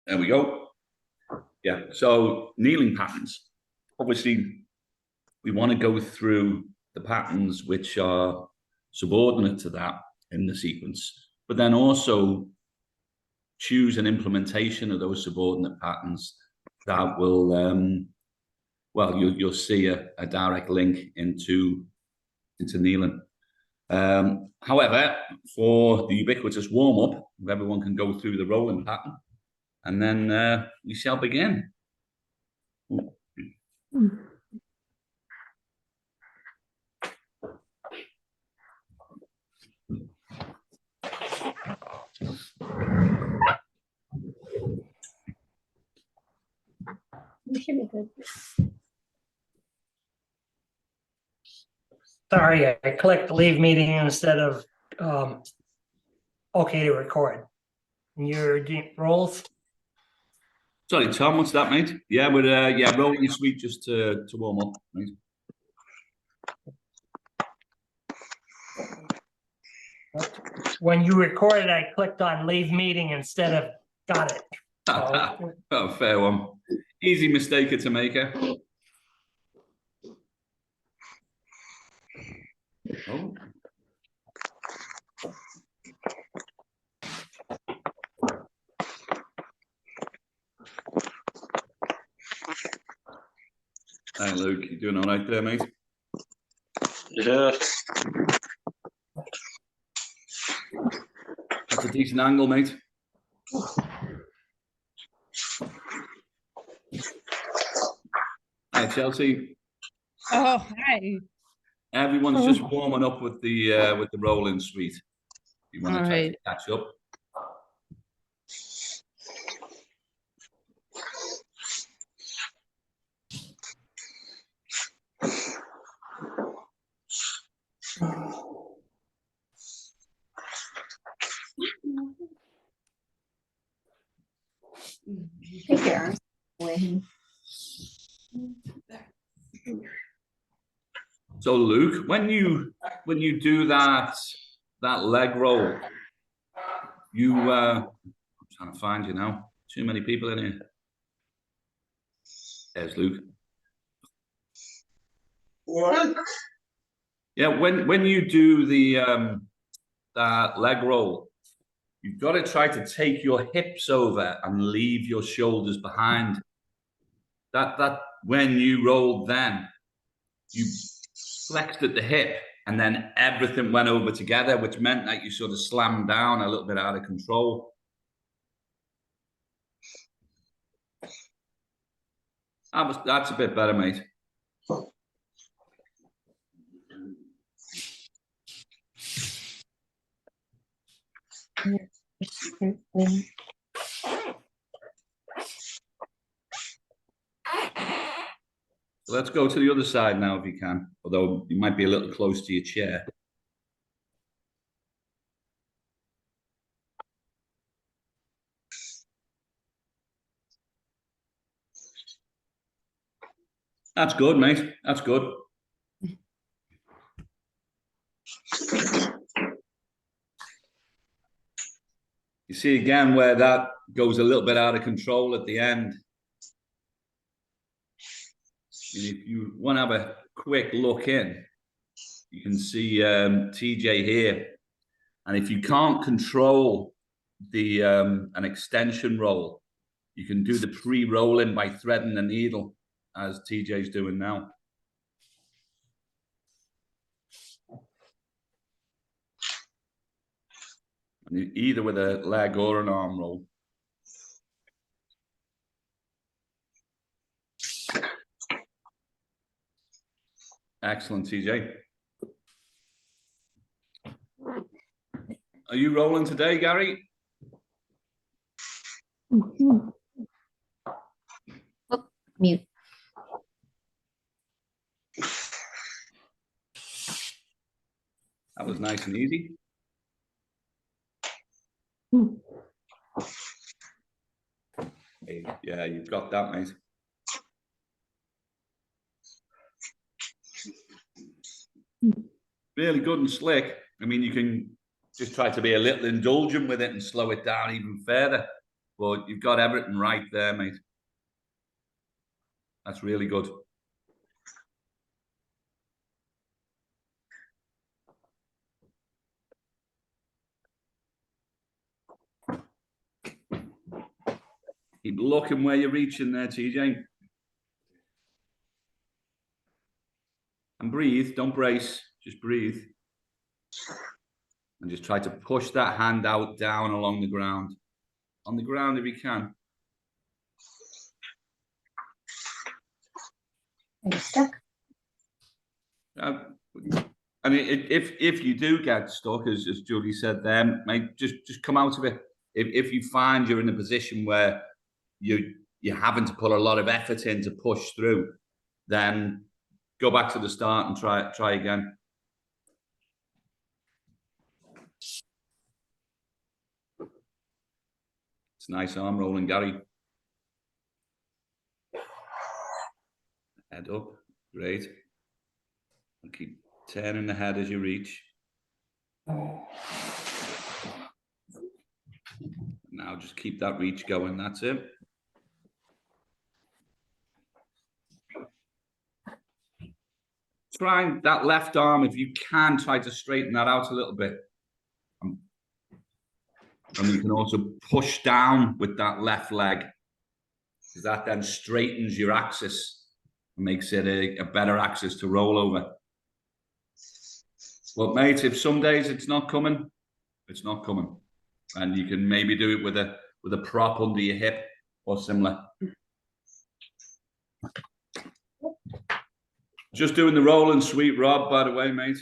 There we go. Yeah, so kneeling patterns. Obviously, we want to go through the patterns which are subordinate to that in the sequence, but then also choose an implementation of those subordinate patterns that will, well, you'll see a direct link into kneeling. However, for the ubiquitous warm-up, everyone can go through the rolling pattern, and then we shall begin. You should be good. Sorry, I clicked leave meeting instead of okay to record. Your roles? Sorry, Tom, what's that, mate? Yeah, we're yeah, rolling your suite just to warm up, mate. When you recorded, I clicked on leave meeting instead of got it. Oh, fair one. Easy mistake to make, eh? Oh. Hey, Luke, you doing all right there, mate? Yeah. That's a decent angle, mate. Hi, Chelsea. Oh, hi. Everyone's just warming up with the rolling suite. You want to try to catch up? Take your arms away. So, Luke, when you do that leg roll, you I'm trying to find you now. Too many people in here. There's Luke. What? Yeah, when you do the that leg roll, you've got to try to take your hips over and leave your shoulders behind. That when you rolled, then you flexed at the hip, and then everything went over together, which meant that you sort of slammed down a little bit out of control. That's a bit better, mate. So let's go to the other side now if you can, although you might be a little close to your chair. That's good, mate. That's good. You see again where that goes a little bit out of control at the end. And if you want to have a quick look in, you can see TJ here. And if you can't control the an extension roll, you can do the pre-rolling by threading the needle, as TJ's doing now. Either with a leg or an arm roll. Excellent, TJ. Are you rolling today, Gary? Oh, mute. That was nice and easy. Hey, yeah, you've got that, mate. Really good and slick. I mean, you can just try to be a little indulgent with it and slow it down even further. but you've got everything right there, mate. That's really good. Keep looking where you're reaching there, TJ. And breathe, don't brace, just breathe. And just try to push that hand out down along the ground. On the ground if you can. Are you stuck? I mean, if you do get stuck, as Julie said there, mate, just come out of it. If you find you're in a position where you're having to put a lot of effort in to push through, then go back to the start and try again. It's nice arm rolling, Gary. Head up, great. And keep turning the head as you reach. Now just keep that reach going, that's it. Try that left arm, if you can, try to straighten that out a little bit. And you can also push down with that left leg, because that then straightens your axis and makes it a better axis to roll over. Well, mate, if some days it's not coming, it's not coming. And you can maybe do it with a prop under your hip or similar. Just doing the roll and sweep, Rob, by the way, mate.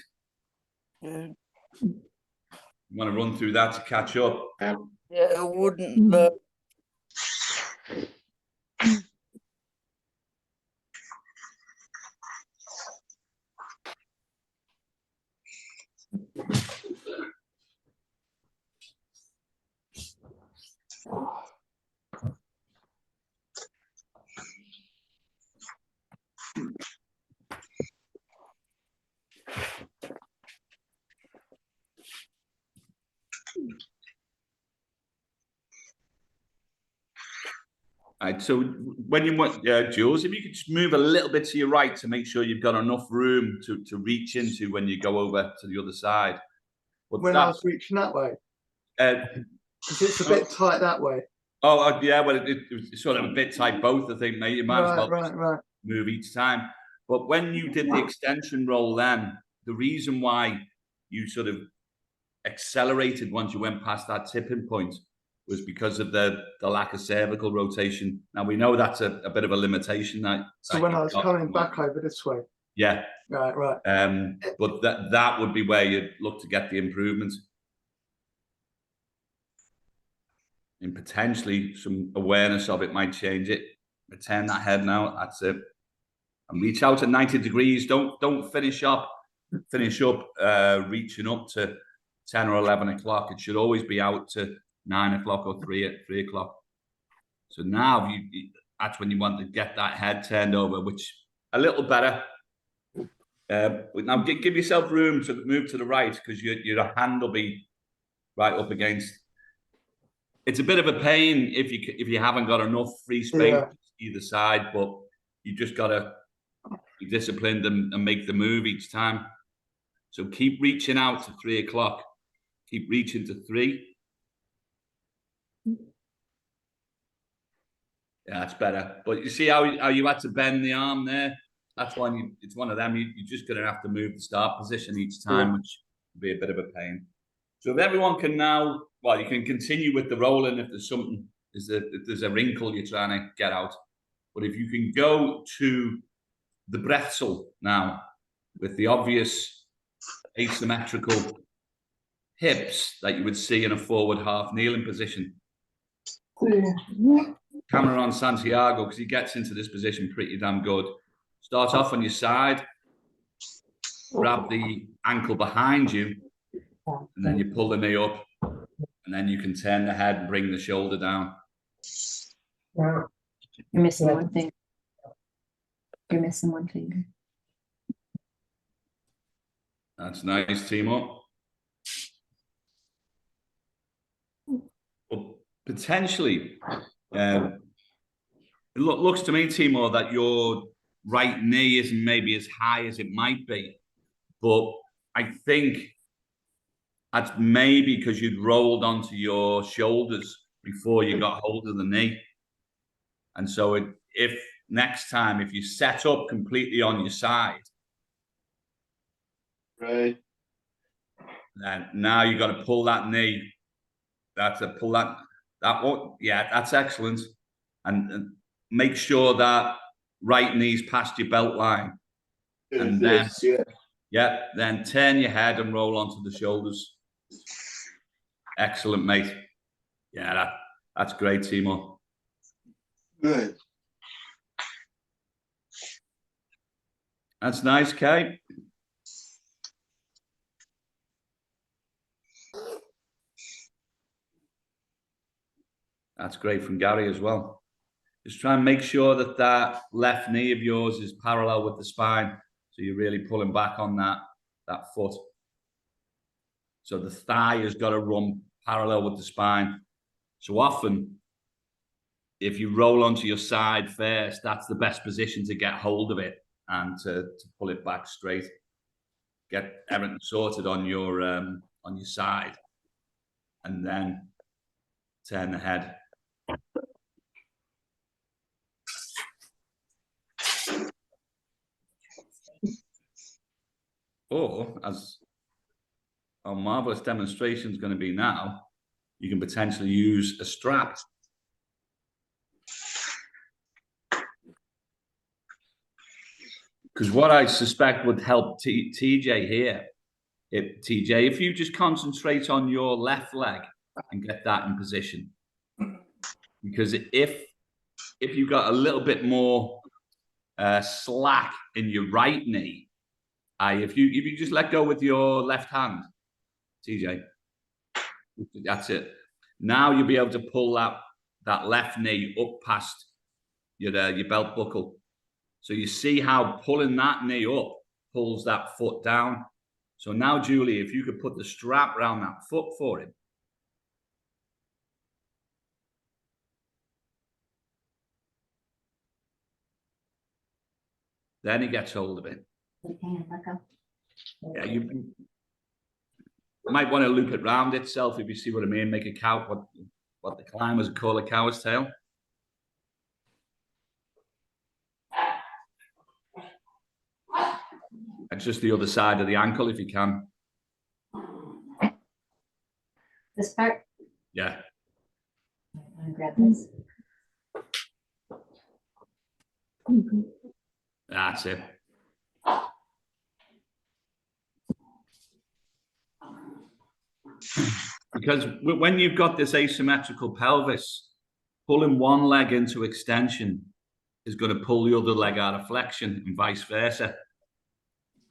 Yeah, You want to run through that to catch up? yeah, it wouldn't, but Right, so when you want, Jules, if you could just move a little bit to your right to make sure you've got enough room to reach into when you go over to the other side. But When I was reaching that way, because it's a bit tight that way. yeah, well, it's sort of a bit tight both, I think, mate. You might as well Right. move each time. But when you did the extension roll then, the reason why you sort of accelerated once you went past that tipping point was because of the lack of cervical rotation. Now, we know that's a bit of a limitation. So when I was coming back over this way. Yeah. Right. But that would be where you'd look to get the improvement. And potentially some awareness of it might change it. Return that head now, that's it. And reach out at 90 degrees. Don't finish up reaching up to 10 or 11 o'clock. It should always be out to 9 o'clock or 3 o'clock. So now that's when you want to get that head turned over, which a little better. Now give yourself room to move to the right, because your hand will be right up against. It's a bit of a pain if you haven't got enough free space either side, but you just got to be disciplined and make the move each time. So keep reaching out to 3 o'clock. Keep reaching to 3. Yeah, that's better. But you see how you had to bend the arm there? That's why it's one of them. You're just going to have to move the start position each time, which will be a bit of a pain. So if everyone can now, well, you can continue with the rolling if there's something, if there's a wrinkle you're trying to get out. But if you can go to the Bretzel now with the obvious asymmetrical hips that you would see in a forward half kneeling position. Camera on Santiago, because he gets into this position pretty damn good. Start off on your side, grab the ankle behind you, and then you pull the knee up, and then you can turn the head and bring the shoulder down. You're missing one thing. You're missing one finger. That's nice, team up. potentially, it looks to me, Timur, that your right knee isn't maybe as high as it might be, but I think that's maybe because you'd rolled onto your shoulders before you got hold of the knee. And so if next time, if you set up completely on your side, Right. then now you got to pull that knee. That's a pull that one. Yeah, that's excellent. And make sure that right knee's past your belt line. And then, then turn your head and roll onto the shoulders. Excellent, mate. Yeah, that's great, Timur. Good. That's nice, Kate. That's great from Gary as well. Just try and make sure that that left knee of yours is parallel with the spine. So you're really pulling back on that foot. So the thigh has got to run parallel with the spine. So often, if you roll onto your side first, that's the best position to get hold of it and to pull it back straight. Get everything sorted on your side, and then turn the head. Or, as our marvelous demonstration is going to be now, you can potentially use a strap. Because what I suspect would help TJ here, if you just concentrate on your left leg and get that in position. Because if you've got a little bit more slack in your right knee, if you just let go with your left hand, TJ, that's it. Now you'll be able to pull that left knee up past your belt buckle. So you see how pulling that knee up pulls that foot down. So now, Julie, if you could put the strap around that foot for him. Then he gets hold of it. Yeah, you might want to loop it round itself, if you see what I mean. Make a cow, what the climbers call a cow's tail. And just the other side of the ankle, if you can. This part? Yeah. I'm gonna grab this. That's it. Because when you've got this asymmetrical pelvis, pulling one leg into extension is going to pull the other leg out of flexion and vice versa.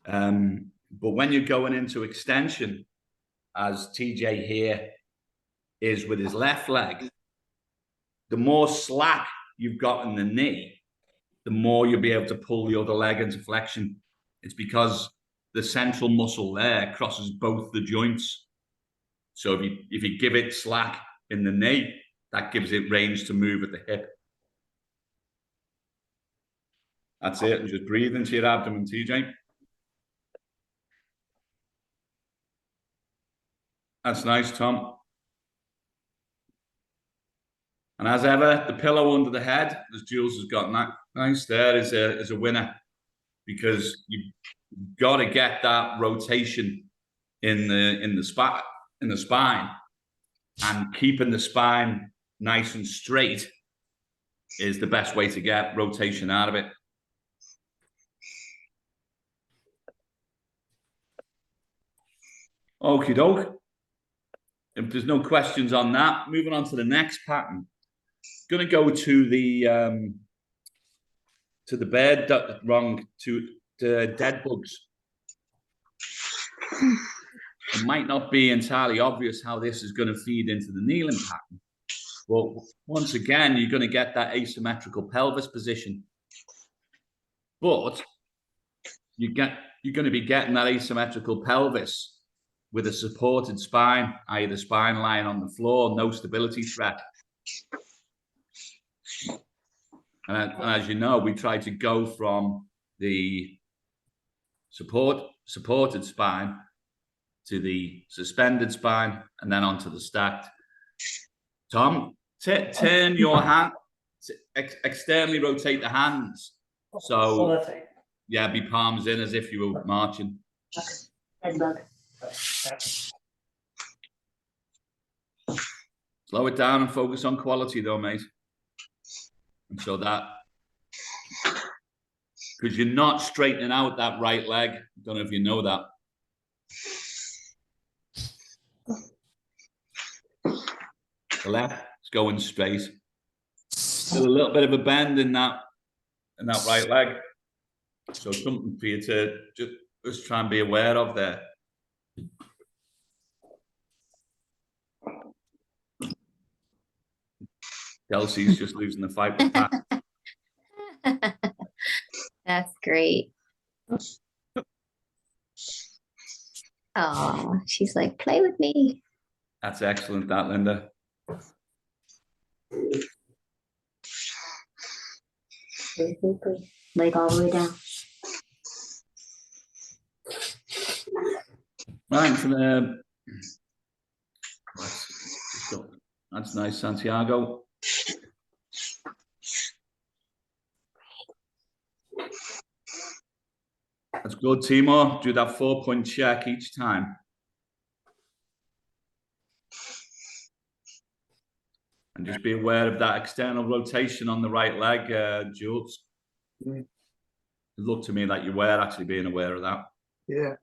But when you're going into extension, as TJ here is with his left leg, the more slack you've got in the knee, the more you'll be able to pull the other leg into flexion. It's because the central muscle there crosses both the joints. So if you give it slack in the knee, that gives it range to move at the hip. That's it. And just breathe into your abdomen, TJ. That's nice, Tom. And as ever, the pillow under the head, as Jules has got nice there, is a winner, because you've got to get that rotation in the spine, and keeping the spine nice and straight is the best way to get rotation out of it. Okie doke. If there's no questions on that, moving on to the next pattern. Going to go to the dead bugs. It might not be entirely obvious how this is going to feed into the kneeling pattern. Well, once again, you're going to get that asymmetrical pelvis position. But you're going to be getting that asymmetrical pelvis with a supported spine, i.e. the spine lying on the floor, no stability threat. And as you know, we try to go from the supported spine to the suspended spine and then onto the stacked. Tom, turn your hand, externally rotate the hands. So, yeah, be palms in as if you were marching. Good luck. Slow it down and focus on quality though, mate. And so that, because you're not straightening out that right leg. Don't know if you know that. The left is going straight. Still a little bit of a bend in that right leg. So something for you to just try and be aware of there. Kelsey's just losing the fight with Pat. That's great. Oh, she's like, play with me. That's excellent, that, Linda. Leg all the way down. Right, for the... That's nice, Santiago. That's good, Timur. Do that 4-point check each time. And just be aware of that external rotation on the right leg, Jules. It looked to me like you were actually being aware of that. Yeah.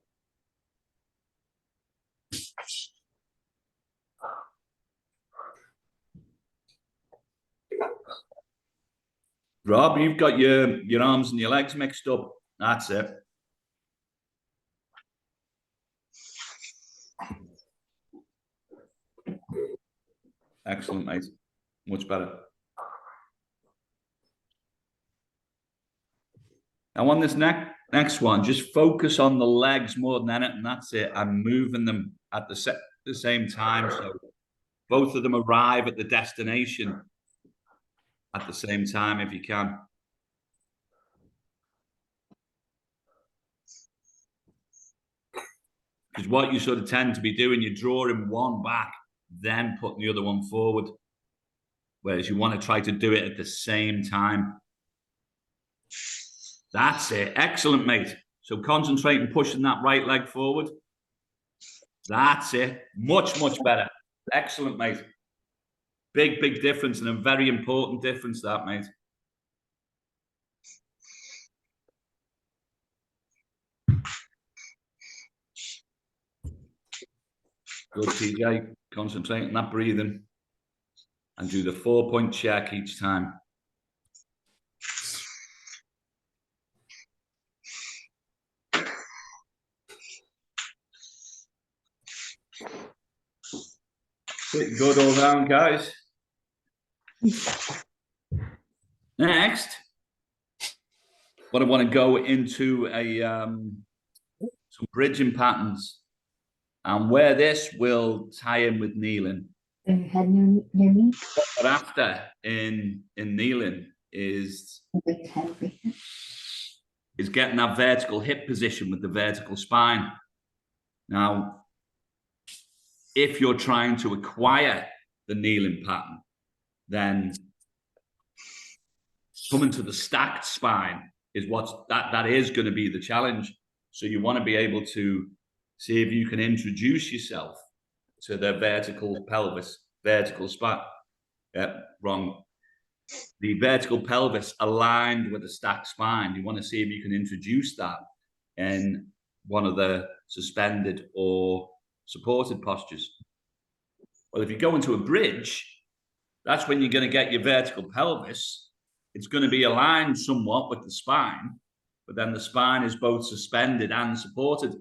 Rob, you've got your arms and your legs mixed up. That's it. Excellent, mate. Much better. Now on this next one, just focus on the legs more than anything. That's it. I'm moving them at the same time, so both of them arrive at the destination at the same time if you can. Because what you sort of tend to be doing, you're drawing one back, then putting the other one forward. Whereas you want to try to do it at the same time. That's it. Excellent, mate. So concentrate and pushing that right leg forward. That's it. Much, much better. Excellent, mate. Big, big difference, and a very important difference, that, mate. Good, TJ. Concentrate on that breathing. And do the 4-point check each time. Pretty good all round, guys. Next, what I want to go into some bridging patterns, and where this will tie in with kneeling. Bring your head near me. But after in kneeling is Bring your head over here. getting that vertical hip position with the vertical spine. Now, if you're trying to acquire the kneeling pattern, then coming to the stacked spine is that is going to be the challenge. So you want to be able to see if you can introduce yourself to the vertical pelvis, vertical spine. Wrong. The vertical pelvis aligned with the stacked spine. You want to see if you can introduce that in one of the suspended or supported postures. Well, if you go into a bridge, that's when you're going to get your vertical pelvis. It's going to be aligned somewhat with the spine, but then the spine is both suspended and supported.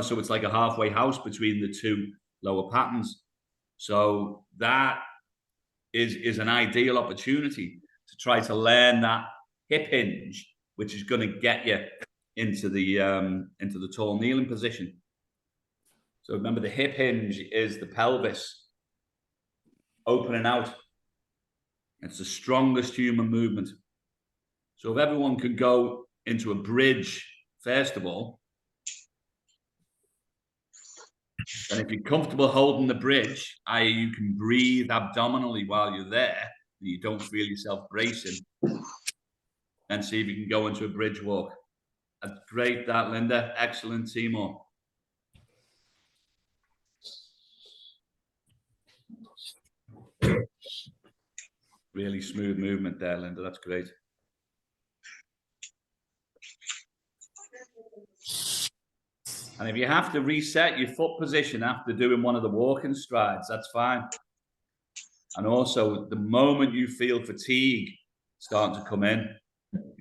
So it's like a halfway house between the two lower patterns. So that is an ideal opportunity to try to learn that hip hinge, which is going to get you into the tall kneeling position. So remember, the hip hinge is the pelvis opening out. It's the strongest human movement. So if everyone could go into a bridge, first of all, and if you're comfortable holding the bridge, i.e. you can breathe abdominally while you're there, and you don't feel yourself bracing, then see if you can go into a bridge walk. That's great, that, Linda. Excellent, Timur. Really smooth movement there, Linda. That's great. And if you have to reset your foot position after doing one of the walking strides, that's fine. And also, the moment you feel fatigue starting to come in,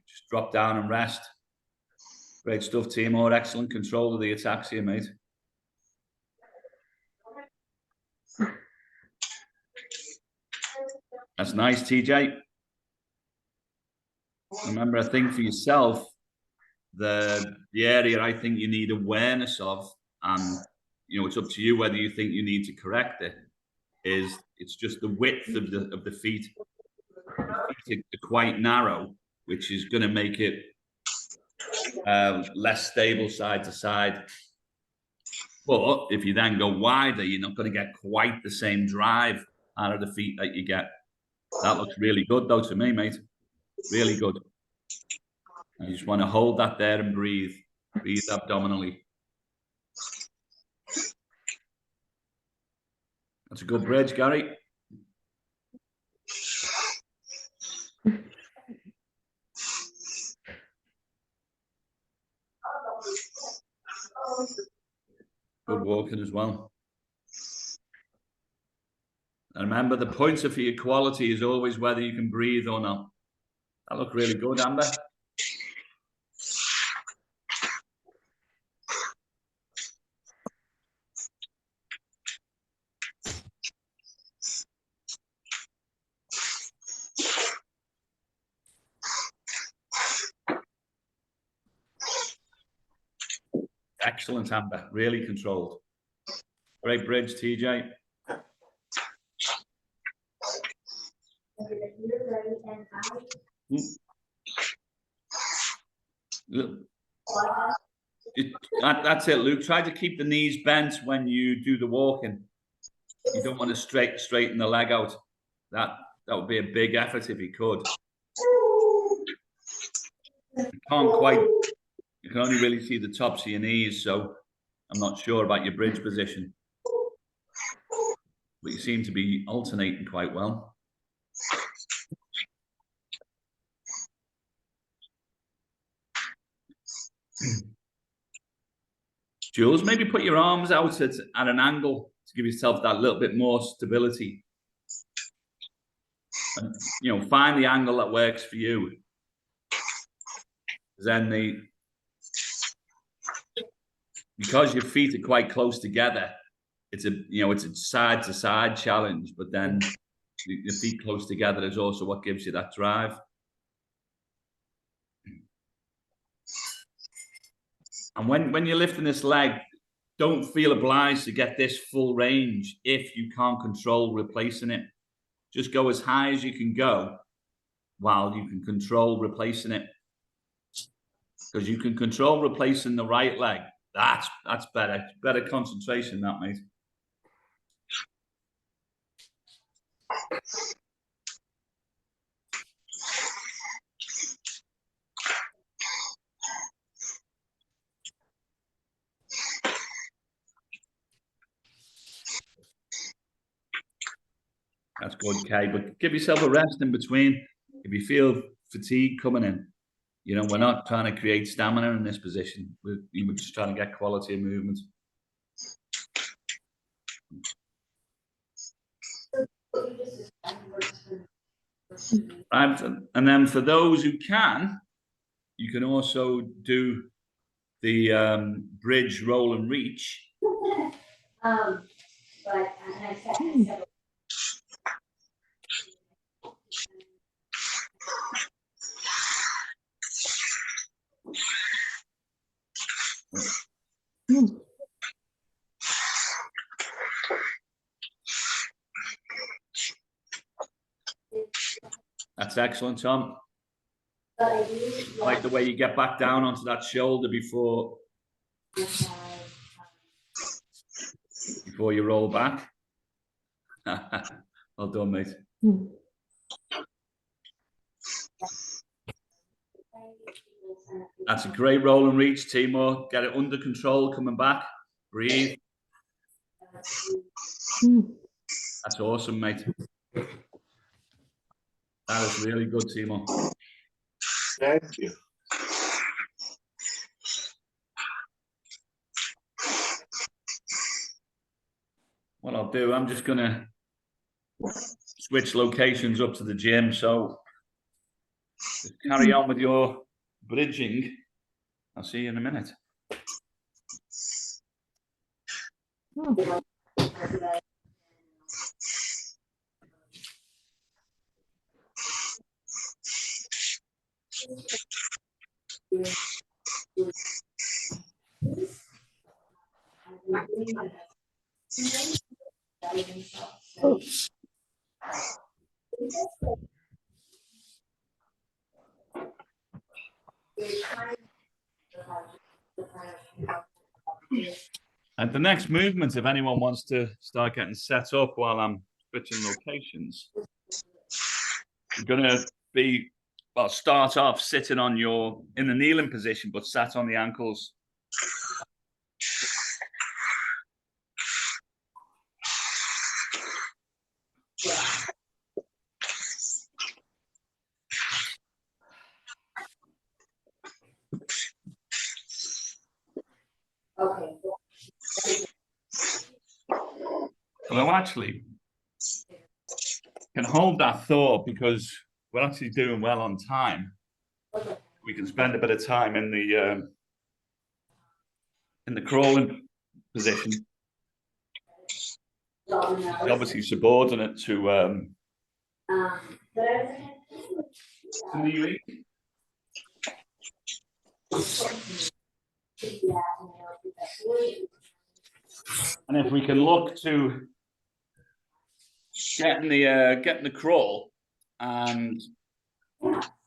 just drop down and rest. Great stuff, Timur. Excellent control of the ataxia, mate. That's nice, TJ. Remember, I think for yourself, the area I think you need awareness of, and you know, it's up to you whether you think you need to correct it, is it's just the width of the feet. They're quite narrow, which is going to make it less stable side to side. But if you then go wider, you're not going to get quite the same drive out of the feet that you get. That looks really good, though, to me, mate. Really good. You just want to hold that there and breathe. Breathe abdominally. That's a good bridge, Gary. Good walking as well. And remember, the pointer for your quality is always whether you can breathe or not. That looked really good, Amber. Excellent, Amber. Really controlled. Great bridge, TJ. That's it, Luke. Try to keep the knees bent when you do the walking. You don't want to straighten the leg out. That would be a big effort if you could. You can't quite. You can only really see the tops of your knees, so I'm not sure about your bridge position. But you seem to be alternating quite well. Jules, maybe put your arms out at an angle to give yourself that little bit more stability. And, you know, find the angle that works for you. Then because your feet are quite close together, it's a side to side challenge, but then your feet close together is also what gives you that drive. And when you're lifting this leg, don't feel obliged to get this full range if you can't control replacing it. Just go as high as you can go while you can control replacing it. Because you can control replacing the right leg. That's better. Better concentration, that, mate. That's good, Kay. But give yourself a rest in between. If you feel fatigue coming in, you know, we're not trying to create stamina in this position. We're just trying to get quality of movement. And then for those who can, you can also do the bridge, roll, and reach. excellent, Tom. I like the way you get back down onto that shoulder before you roll back. Well done, mate. That's a great roll and reach, Timur. Get it under control, coming back. Breathe. That's awesome, mate. That is really good, Timur. Thank you. What I'll do, I'm just going to switch locations up to the gym. So just carry on with your bridging. I'll see you in a minute. And the next movement, if anyone wants to start getting set up while I'm switching locations, you're going to be, well, start off sitting on in the kneeling position, but sat on the ankles. Okay. Well, actually, can hold that thought because we're actually doing well on time. We can spend a bit of time in the crawling position. It's obviously subordinate to kneeling. And if we can look to getting the crawl, and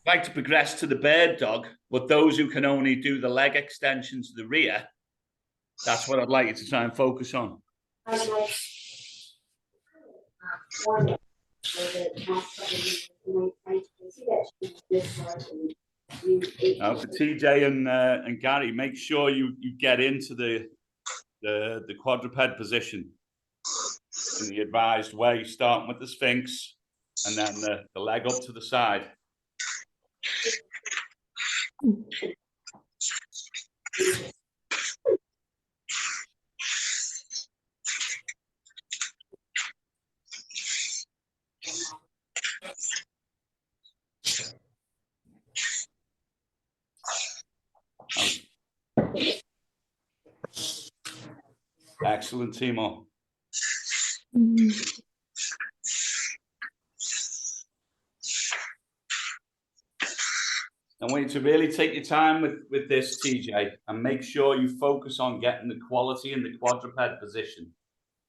like to progress to the bird dog, but those who can only do the leg extension to the rear, that's what I'd like you to try and focus on. Now for TJ and Gary, make sure you get into the quadruped position in the advised way, starting with the Sphinx and then the leg up to the side. Excellent, Timo. I want you to really take your time with this, TJ, and make sure you focus on getting the quality in the quadruped position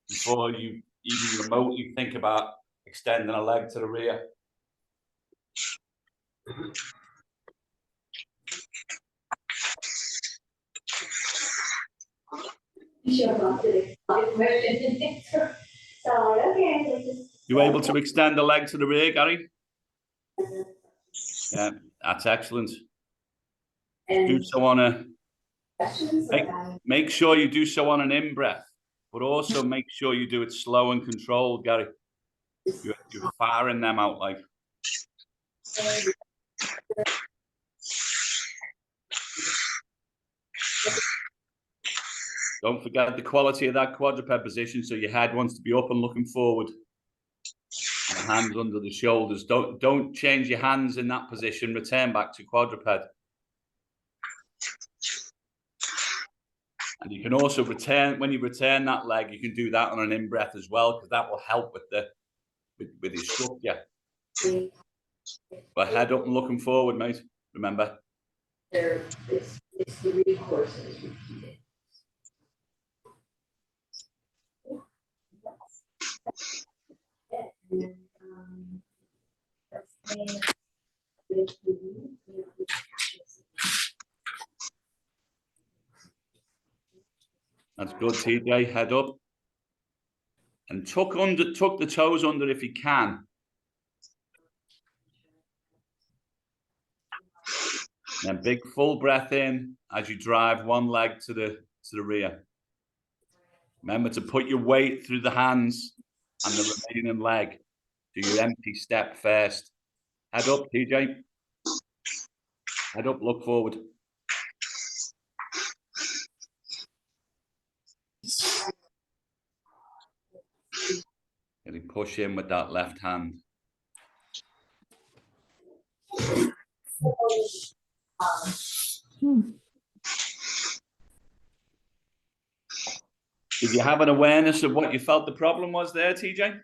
before you even remotely think about extending a leg to the rear. You able to extend the leg to the rear, Gary? Yeah, that's excellent. Do so on a make sure you do so on an in-breath, but also make sure you do it slow and controlled, Gary. You're firing them out like. Don't forget the quality of that quadruped position, so your head wants to be up and looking forward. And hands under the shoulders. Don't change your hands in that position. Return back to quadruped. And you can also return, when you return that leg, you can do that on an in-breath as well, because that will help with your structure. But head up and looking forward, mate. Remember. It's 3 courses. That's good, TJ. Head up. And tuck the toes under if you can. And then big full breath in as you drive one leg to the rear. Remember to put your weight through the hands and the remaining leg. Do your empty step first. Head up, TJ. Head up, look forward. Getting push in with that left hand. Did you have an awareness of what you felt the problem was there, TJ?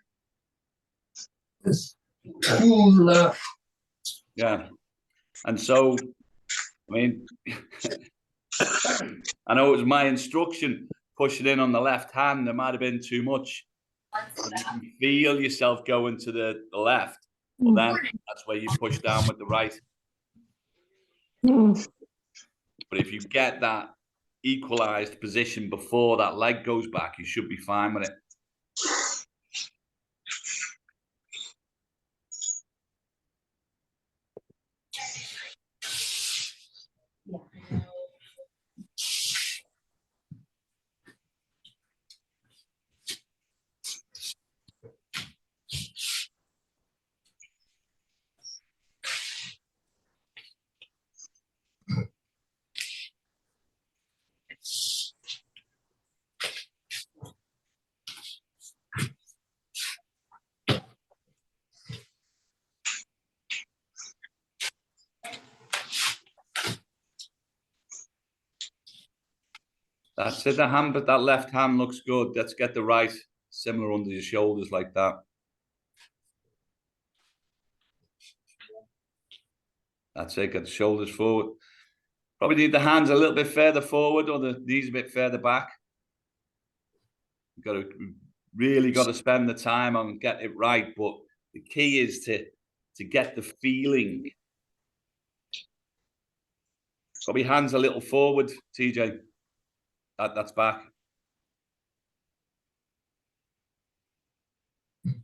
Yeah. And so, I mean, I know it was my instruction, pushing in on the left hand, there might have been too much. You can feel yourself going to the left, well then that's where you push down with the right. But if you get that equalized position before that leg goes back, you should be fine with it. That's it, the hand, but that left hand looks good. Let's get the right similar under your shoulders like that. That's it, get the shoulders forward. Probably need the hands a little bit further forward or the knees a bit further back. You've really got to spend the time on getting it right, but the key is to get the feeling. Probably hands a little forward, TJ. That's back. You're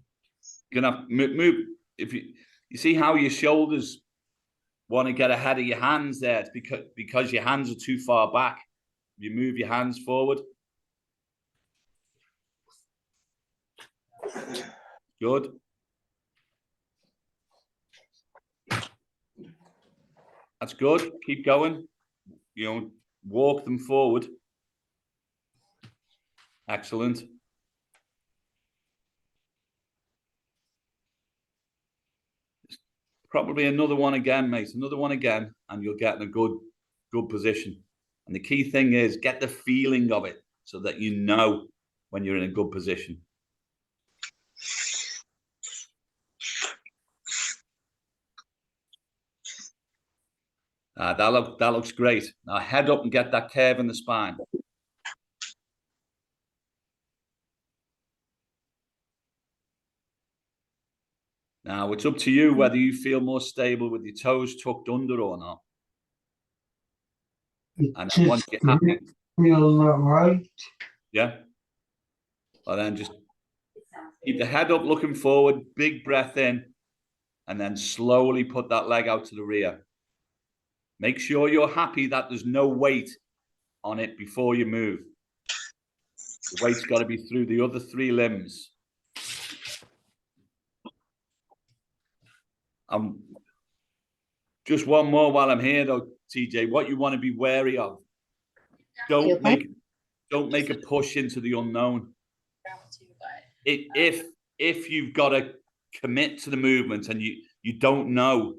gonna have to move. If you see how your shoulders want to get ahead of your hands there, it's because your hands are too far back. You move your hands forward. Good. That's good. Keep going. You know, walk them forward. Excellent. Probably another one again, mate. Another one again, and you'll get in a good position. And the key thing is get the feeling of it so that you know when you're in a good position. That looks great. Now head up and get that curve in the spine. Now it's up to you whether you feel more stable with your toes tucked under or not. And then once you're happy, Feel right. yeah. Well, then just keep the head up, looking forward, big breath in, and then slowly put that leg out to the rear. Make sure you're happy that there's no weight on it before you move. The weight's got to be through the other three limbs. Just one more while I'm here, though, TJ. What you want to be wary of: don't make a push into the unknown. If you've got to commit to the movement and you don't know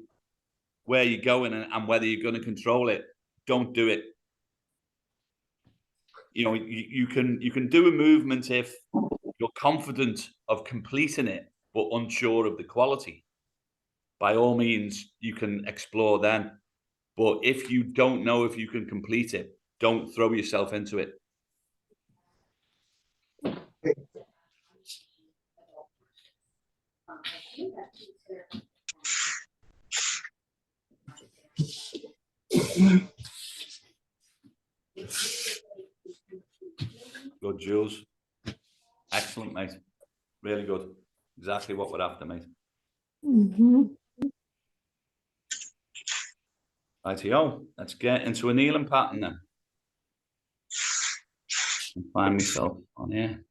where you're going and whether you're going to control it, don't do it. You know, you can do a movement if you're confident of completing it but unsure of the quality. By all means, you can explore then. But if you don't know if you can complete it, don't throw yourself into it. Good, Jules. Excellent, mate. Really good. Exactly what we're after, mate. Rightio, let's get into a kneeling pattern then. Find myself on here.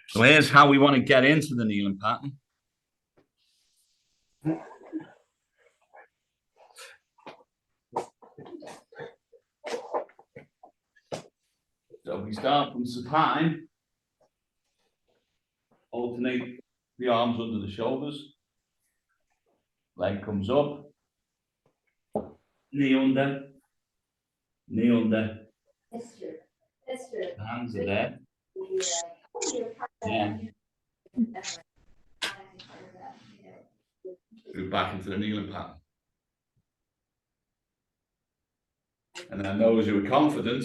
So here's how we want to get into the kneeling pattern. So we start from supine, alternate the arms under the shoulders, leg comes up, knee under, hands are there. Yeah. Move back into the kneeling pattern. And then those who are confident,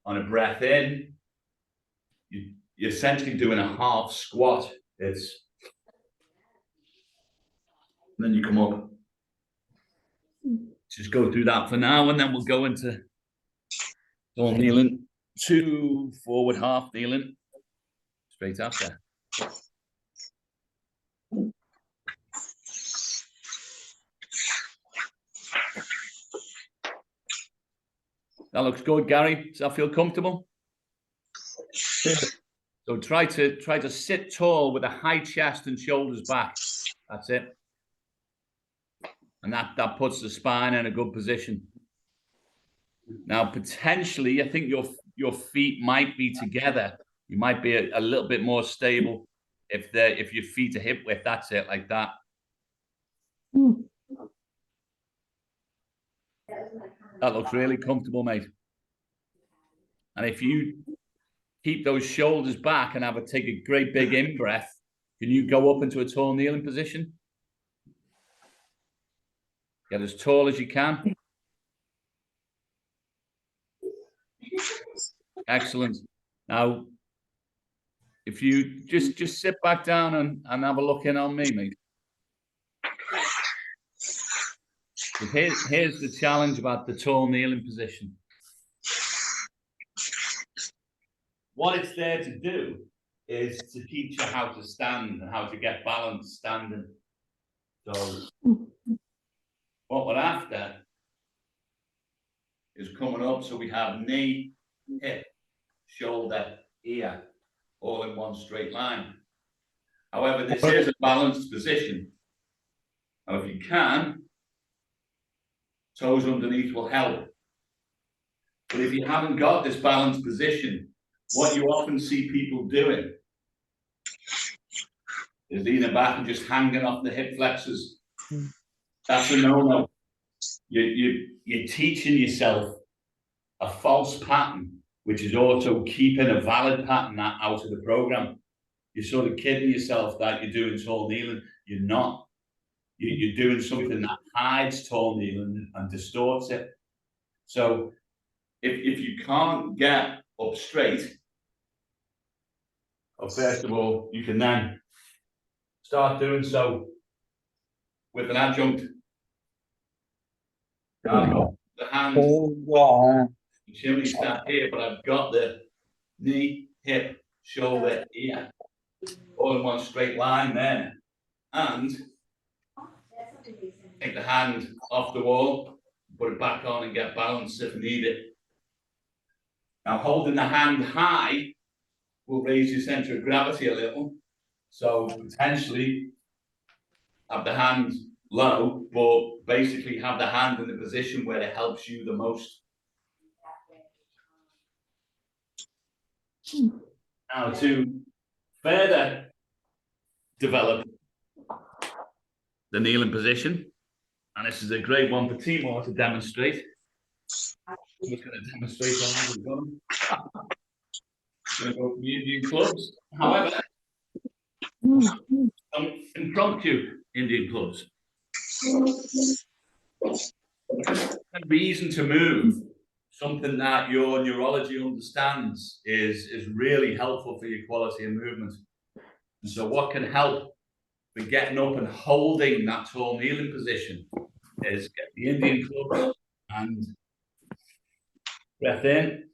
on a breath in, you're essentially doing a half squat. It's, and then you come up. Just go through that for now, and then we'll go into all kneeling, 2 forward half kneeling, straight after. That looks good, Gary. Does that feel comfortable? So try to sit tall with a high chest and shoulders back. That's it. And that puts the spine in a good position. Now, potentially, I think your feet might be together. You might be a little bit more stable if your feet are hip width. That's it, like that. That looks really comfortable, mate. And if you keep those shoulders back and take a great big in breath, can you go up into a tall kneeling position? Get as tall as you can. Excellent. Now, if you just sit back down and have a look in on me, mate. So here's the challenge about the tall kneeling position. What it's there to do is to teach you how to stand and how to get balance standing. So what we're after is coming up, so we have knee, hip, shoulder, ear, all in one straight line. However, this is a balanced position. Now, if you can, toes underneath will help. But if you haven't got this balanced position, what you often see people doing is leaning back and just hanging off the hip flexors. That's a no-no. You're teaching yourself a false pattern, which is also keeping a valid pattern out of the program. You're sort of kidding yourself that you're doing tall kneeling. You're not. You're doing something that hides tall kneeling and distorts it. So if you can't get up straight, first of all, you can then start doing so with an adjunct. I've got the hand, chimney stack here, but I've got the knee, hip, shoulder, ear, all in one straight line there. And take the hand off the wall, put it back on and get balance if needed. Now, holding the hand high will raise your center of gravity a little. So potentially have the hand low, but basically have the hand in the position where it helps you the most. Now, to further develop the kneeling position, and this is a great one for Timor to demonstrate. He's going to demonstrate on the gun. Going to go for the Indian clubs. However, some impromptu Indian clubs. It's going to be easy to move. something that your neurology understands is really helpful for your quality of movement. And so what can help with getting up and holding that tall kneeling position is get the Indian clubs and breath in,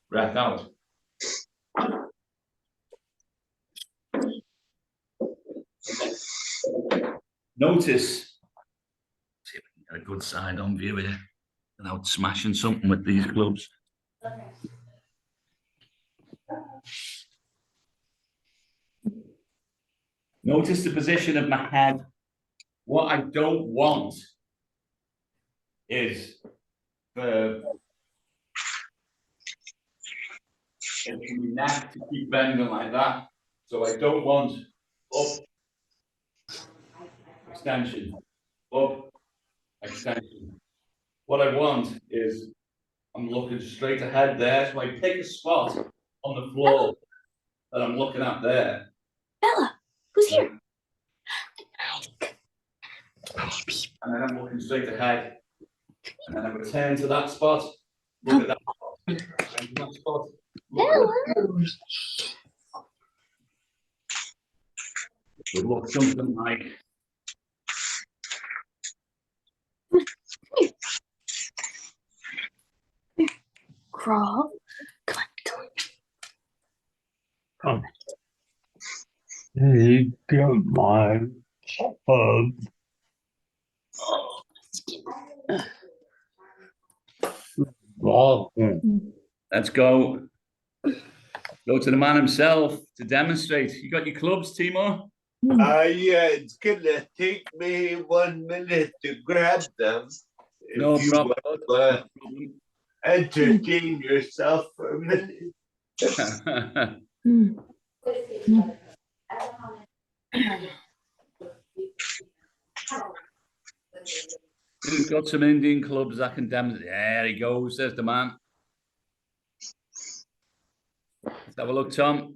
breath out. Notice, see if we can get a good side on view here without smashing something with these clubs. Notice the position of my head. What I don't want is for my neck to keep bending like that. So I don't want up, extension, up, extension. What I want is I'm looking straight ahead there. So I pick a spot on the floor that I'm looking at there. Bella, who's here? And then I'm looking straight ahead. And then I return to that spot. Look at that spot. And that spot. Bella. Would look something like Crawl. Come on, You don't mind. let's go. Go to the man himself to demonstrate. You got your clubs, Timur? Yeah, it's gonna take me 1 minute to grab them. No If you problem. want to entertain yourself for a minute. Who's got some Indian clubs that can demonstrate? There he goes. There's the man. Let's have a look, Tom.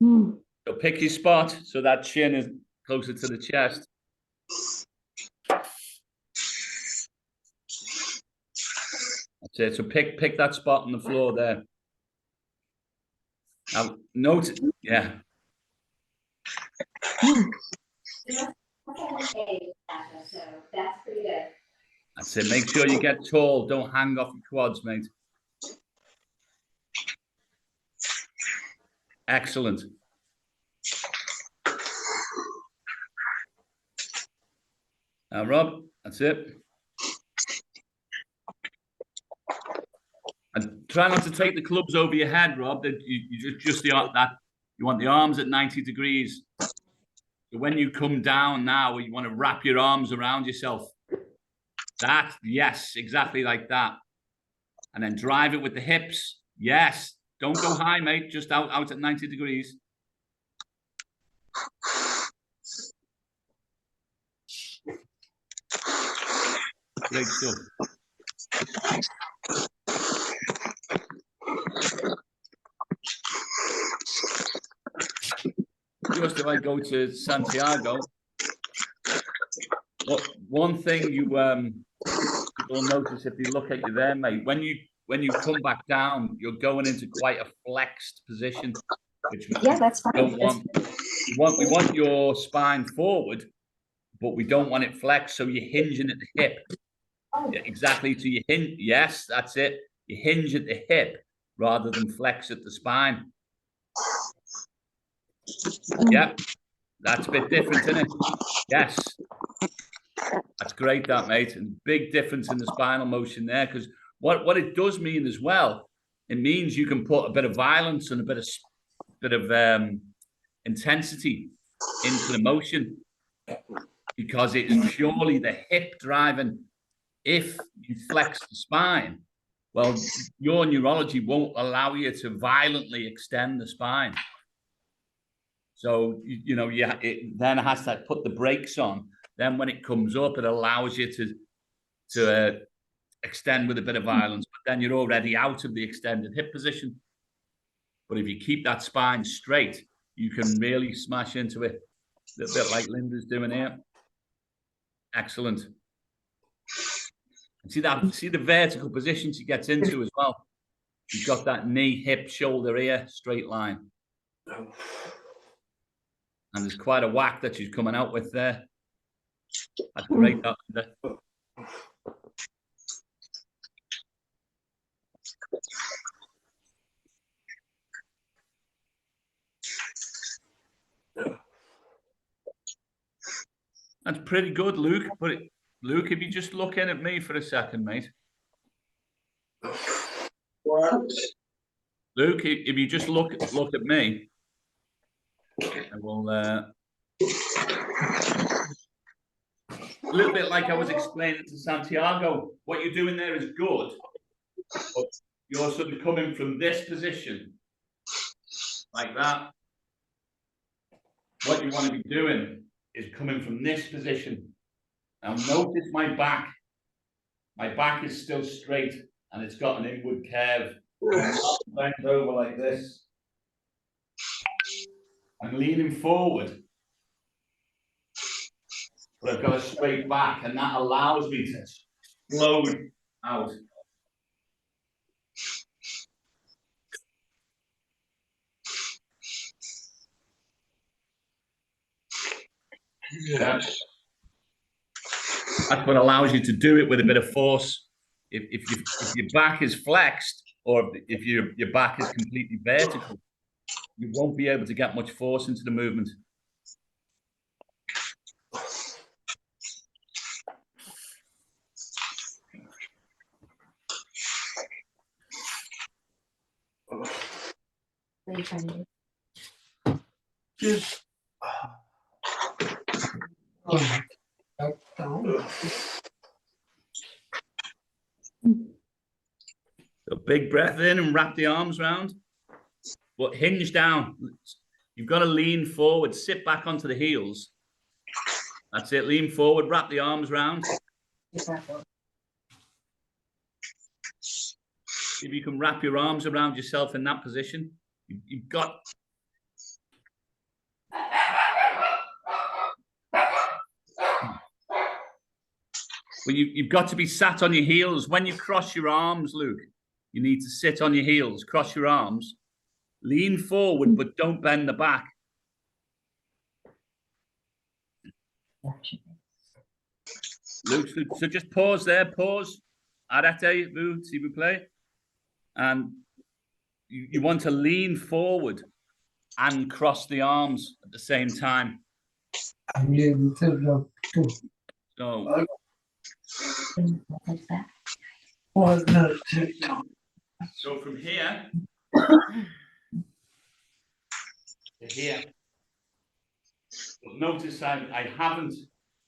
So pick your spot so that chin is closer to the chest. That's it. So pick that spot on the floor there. Now note, yeah. So that's pretty good. That's it. Make sure you get tall. Don't hang off your quads, mate. Excellent. Now, Rob, that's it. And try not to take the clubs over your head, Rob. That you just that you want the arms at 90 degrees. So when you come down now, you want to wrap your arms around yourself. That, yes, exactly like that. And then drive it with the hips. Yes. Don't go high, mate. Just out at 90 degrees. Great stuff. Just if I go to Santiago, one thing you will notice if you look at you there, mate, when you come back down, you're going into quite a flexed position, which we that's fine. don't want. We want your spine forward, but we don't want it flexed, so you're hinging at the hip. Yeah, exactly. So you hinge. Yes, that's it. You hinge at the hip rather than flex at the spine. Yeah, that's a bit different, isn't it? Yes. That's great, that, mate. And big difference in the spinal motion there, because what it does mean as well, it means you can put a bit of violence and a bit of intensity into the motion, because it's purely the hip driving. If you flex the spine, well, your neurology won't allow you to violently extend the spine. So, it then has to put the brakes on. Then when it comes up, it allows you to extend with a bit of violence, but then you're already out of the extended hip position. But if you keep that spine straight, you can really smash into it, a bit like Linda's doing here. Excellent. See that? See the vertical position she gets into as well. You've got that knee, hip, shoulder, ear, straight line. And there's quite a whack that she's coming out with there. That's great, that, Linda. That's pretty good, Luke. But Luke, if you just look in at me for a second, mate. What? Luke, if you just look at me, I will. A little bit like I was explaining to Santiago. What you're doing there is good, but you're sort of coming from this position, like that. What you want to be doing is coming from this position. Now notice my back. My back is still straight and it's got an inward curve. I'm not bent over like this. I'm leaning forward, but I've got a straight back, and that allows me to explode out. Yeah. That's what allows you to do it with a bit of force. If your back is flexed, or if your back is completely vertical, you won't be able to get much force into the movement. What are you trying to do? Just A big breath in and wrap the arms around, but hinge down. You've got to lean forward, sit back onto the heels. That's it. Lean forward, wrap the arms around. If you can wrap your arms around yourself in that position, you've got. Well, you've got to be sat on your heels. When you cross your arms, Luke, you need to sit on your heels, cross your arms, lean forward, but don't bend the back. Luke, so just pause there, pause. Arrêtez, vous, s'il vous plaît. And you want to lean forward and cross the arms at the same time. So from here to here, but notice I haven't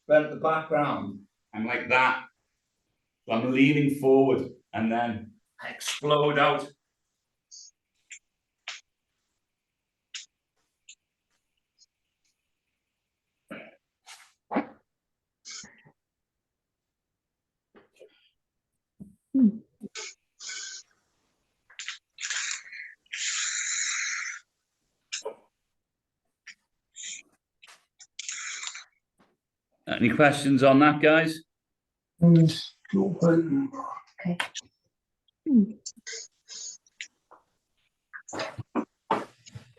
bent the back round. I'm like that. So I'm leaning forward and then I explode out. Any questions on that, guys? Okay.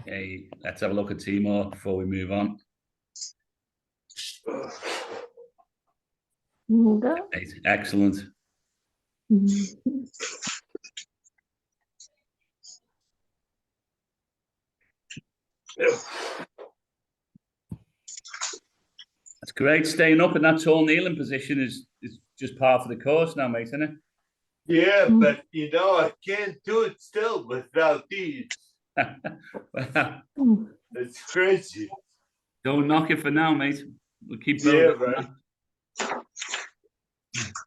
Okay, let's have a look at Timor before we move on. Excellent. That's great. Staying up in that tall kneeling position is just par for the course now, mate, isn't it? yeah, but you know, I can't do it still without these. Well, It's crazy. don't knock it for now, mate. We'll keep Yeah, building. right.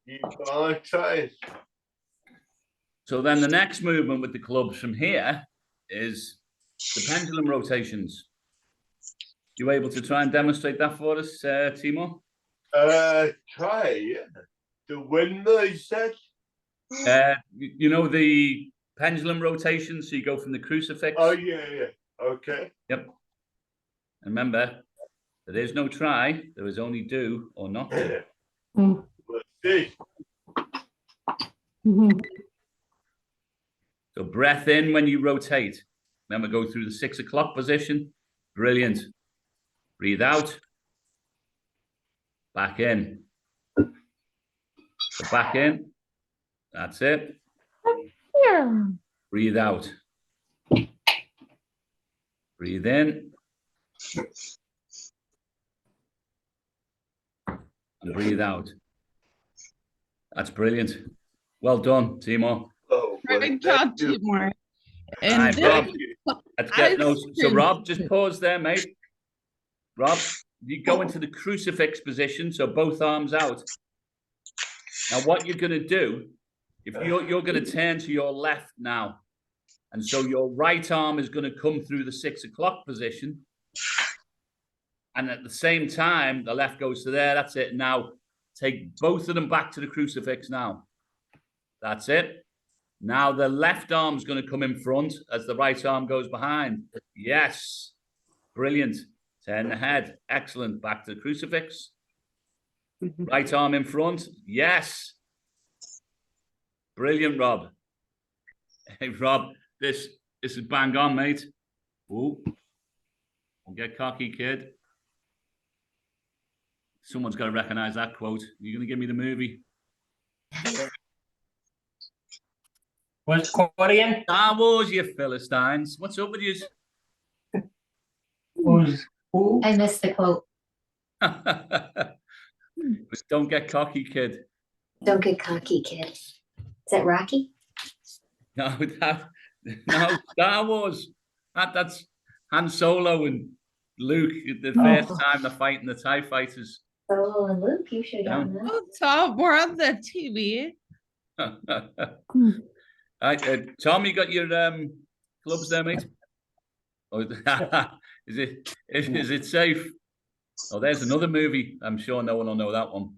Keep on trying. So then the next movement with the clubs from here is the pendulum rotations. You able to try and demonstrate that for us, Timor? Try, yeah. The windmill, you said? You know the pendulum rotation, so you go from the crucifix. Oh, yeah, yeah. Okay. Yep. And remember, there is no try, there is only do or not do. Let's see. So breath in when you rotate. Then we go through the 6 o'clock position. Brilliant. Breathe out. Back in. So back in. That's it. Breathe out. Breathe in. And breathe out. That's brilliant. Well done, Timor. Oh, well, Great thank job, you. Timor. Right, And Rob. this, Let's get no. So I've- Rob, just pause there, mate. Rob, you go into the crucifix position, so both arms out. Now, what you're going to do, if you're going to turn to your left now, and so your right arm is going to come through the 6 o'clock position, and at the same time, the left goes to there. That's it. Now, take both of them back to the crucifix. Now, that's it. Now the left arm's going to come in front as the right arm goes behind. Yes. Brilliant. Turn the head. Excellent. Back to the crucifix. Right arm in front. Yes. Brilliant, Rob. Hey, Rob, this is bang on, mate. Ooh. Don't get cocky, kid. Someone's got to recognize that quote. You're going to give me the movie. What's the quote again? Star Wars, you Philistines. What's up with you? Who's who? I missed the quote. Just don't get cocky, kid. Don't get cocky, kid. Is that Rocky? No, no, Star Wars. That's Han Solo and Luke the first time they're fighting the TIE fighters. Solo and Luke, you should have gotten that. Oh, Tom, we're on the TV. Right, Tom, you got your clubs there, mate? Oh, is it safe? Oh, there's another movie. I'm sure no one will know that one.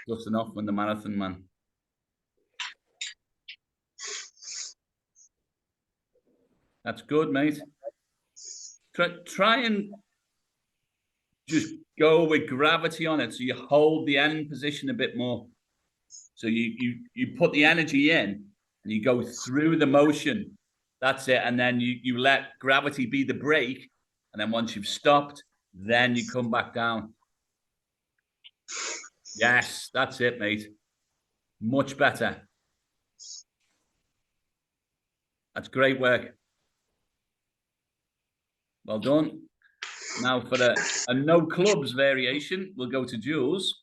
Dustin Hoffman, the Marathon Man. That's good, mate. Try and just go with gravity on it, so you hold the end position a bit more. So you put the energy in and you go through the motion. That's it. And then you let gravity be the brake. And then once you've stopped, then you come back down. Yes, that's it, mate. Much better. That's great work. Well done. Now for a no clubs variation, we'll go to Jules.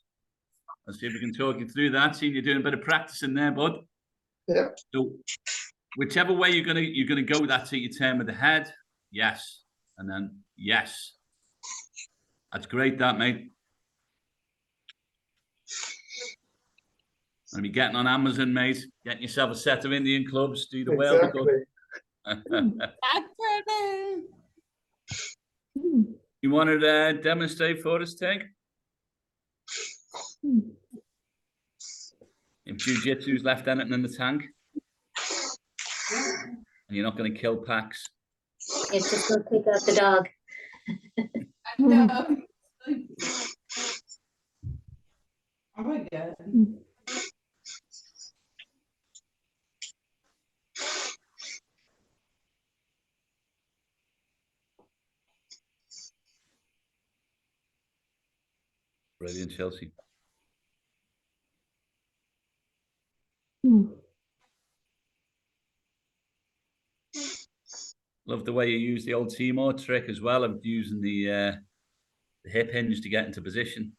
Let's see if we can talk you through that. Seeing you're doing a bit of practicing there, bud. Yeah. So whichever way you're gonna go, that's it. You turn with the head. Yes. And then yes. That's great, that, mate. Gonna be getting on Amazon, mate. Getting yourself a set of Indian clubs. Do the well. Exactly. You want to demonstrate for us, Tank? If jiu-jitsu's left anything in the tank, and you're not going to kill packs. It's just go pick up the dog. Oh my God. Brilliant, Chelsea. Love the way you use the old Timor trick as well of using the hip hinge to get into position.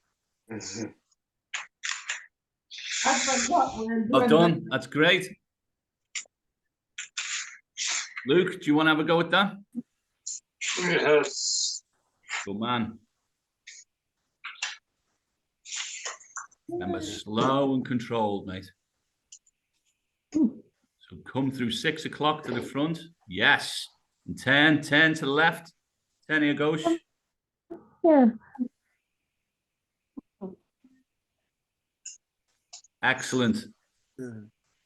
Well done. That's great. Luke, do you want to have a go at that? Yes. Good man. Remember, slow and controlled, mate. So come through 6 o'clock to the front. Yes. And turn to the left. Turn your gauche. Yeah. Excellent.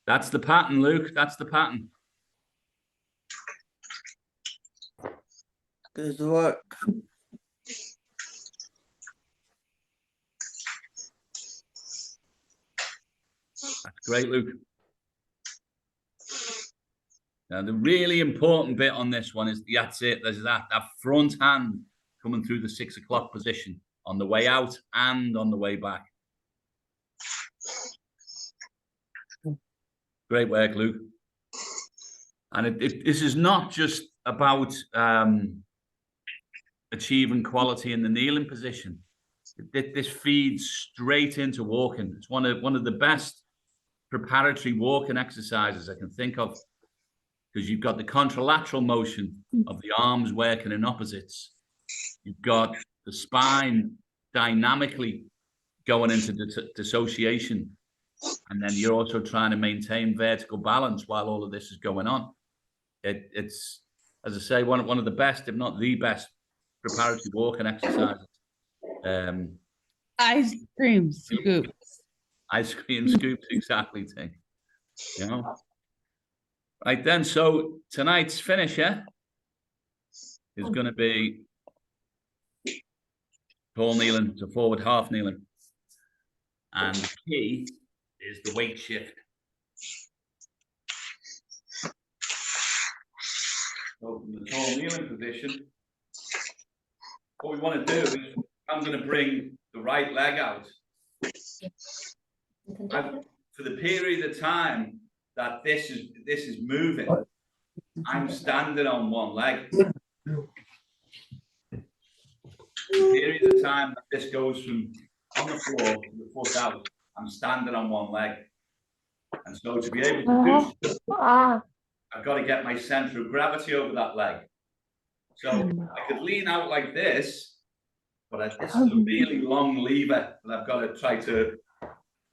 That's the pattern, Luke. That's the pattern. Good work. Great, Luke. Now, the really important bit on this one is that's it. There's that front hand coming through the 6 o'clock position on the way out and on the way back. Great work, Luke. And this is not just about achieving quality in the kneeling position. This feeds straight into walking. It's one of the best preparatory walking exercises I can think of, because you've got the contralateral motion of the arms working in opposites. You've got the spine dynamically going into dissociation. And then you're also trying to maintain vertical balance while all of this is going on. It's, as I say, one of the best, if not the best, preparatory walking exercises. Ice cream scoop. Ice cream scoops, exactly, Ting. You know? Right then, so tonight's finisher is going to be tall kneeling to forward half kneeling. And the key is the weight shift. So from the tall kneeling position, what we want to do is I'm going to bring the right leg out. For the period of time that this is moving, I'm standing on one leg. The period of time that this goes from on the floor to the foot out, I'm standing on one leg. And so to be able to do so, I've got to get my center of gravity over that leg. So I could lean out like this, but this is a really long lever that I've got to try to